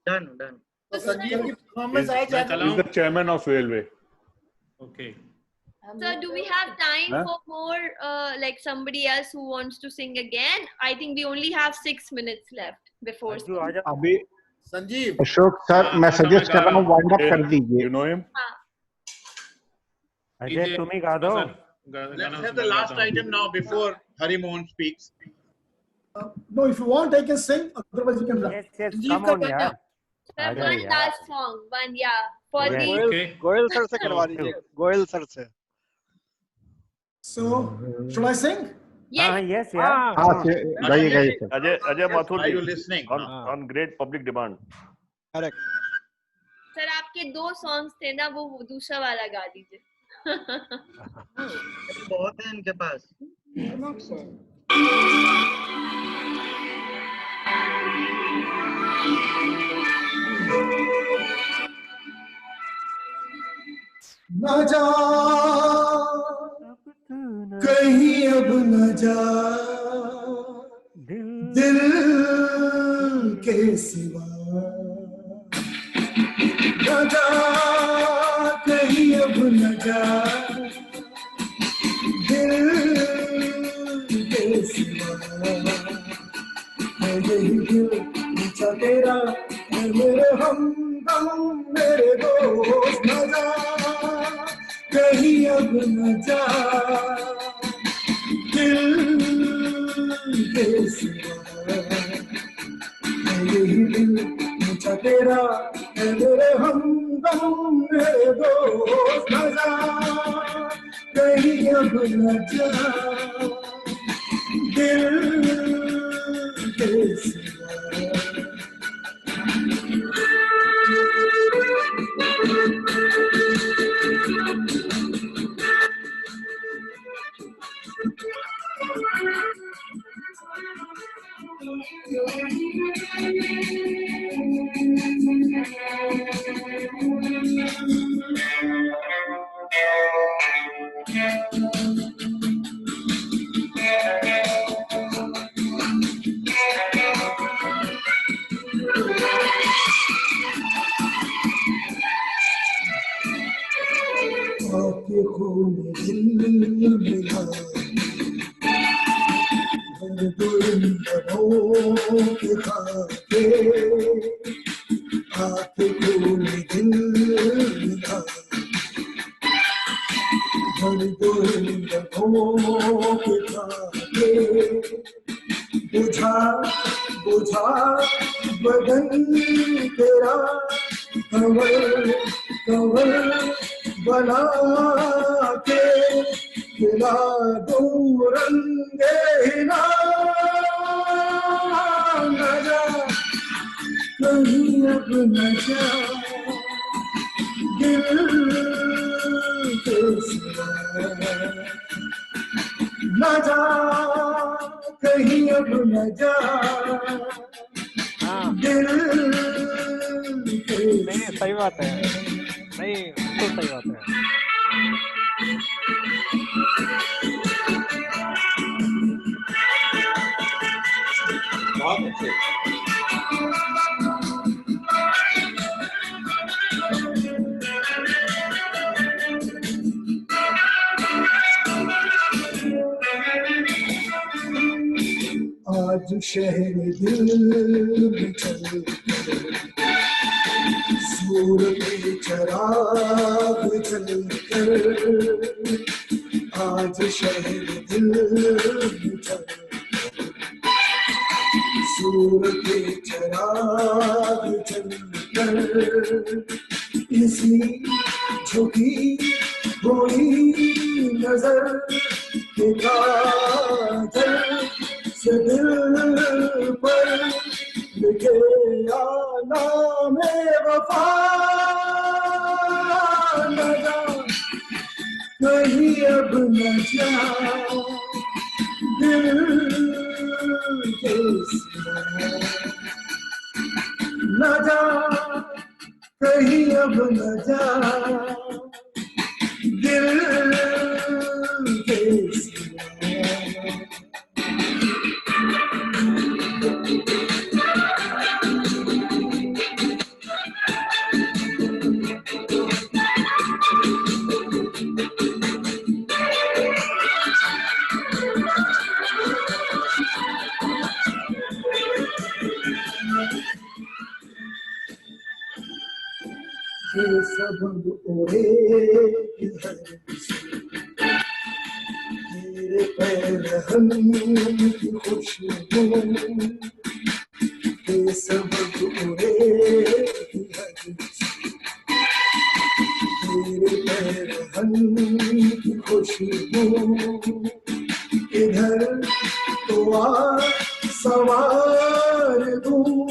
Done done. तो संजीव की परफॉर्मेंस आए जाए। He's the chairman of railway. Okay. So do we have time for more like somebody else who wants to sing again? I think we only have 6 minutes left before. अभी Sanjeev Ashok sir, मैं suggest कर रहा हूँ wind up कर दीजिए। You know him? Ajay तुम ही गा दो। Let's have the last item now before Hari Mohan speaks. No, if you want, I can sing. Otherwise, you can rap. Yes, come on यार। Sir, one last song, one for the. Goyal sir से करवा दीजिए, Goyal sir से। So, should I sing? हाँ yes यार। हाँ गाइए sir. Ajay Mathur Are you ji listening? on great public demand. Correct. Sir आपके 2 सॉन्ग्स थे ना, वो दूसरा वाला गा दीजिए। बहुत है इनके पास। न जा कहीं अब न जा दिल के सिवा, न जा कहीं अब न जा दिल के सिवा। मैं यही दिल पूछा तेरा है मेरे हमदम मेरे दोस्त, न जा कहीं अब न जा दिल के सिवा। मैं यही दिल पूछा तेरा है मेरे हमदम मेरे दोस्त, न जा कहीं अब न जा दिल के सिवा। आपके खून दिल मिला, दर्द के खाके आके कोई दिल मिला दर्दों लबों के खाके बुझा बुझा बदन तेरा कंवल कंवल बना के खिला दूं रंगे हिना न जा कहीं अब न जा दिल के सिवा न जा कहीं अब न जा दिल के नहीं सही बात है, नहीं तो सही बात है। बहुत अच्छे। आज शहर दिल में चल सूरज चराग जल कर आज शहर दिल में चल सूरज चराग जल कर इसी झुकी हुई नजर के काजल से दिल पर लिखे आना में वफा न जा कहीं अब न जा दिल के सिवा न जा कहीं अब न जा दिल के सिवा ये सबब ओढ़े हर तेरे पैरहन की खुशबू ये सबब ओढ़े हर तेरे पैरहन की खुशबू इधर तो आ सवार दूं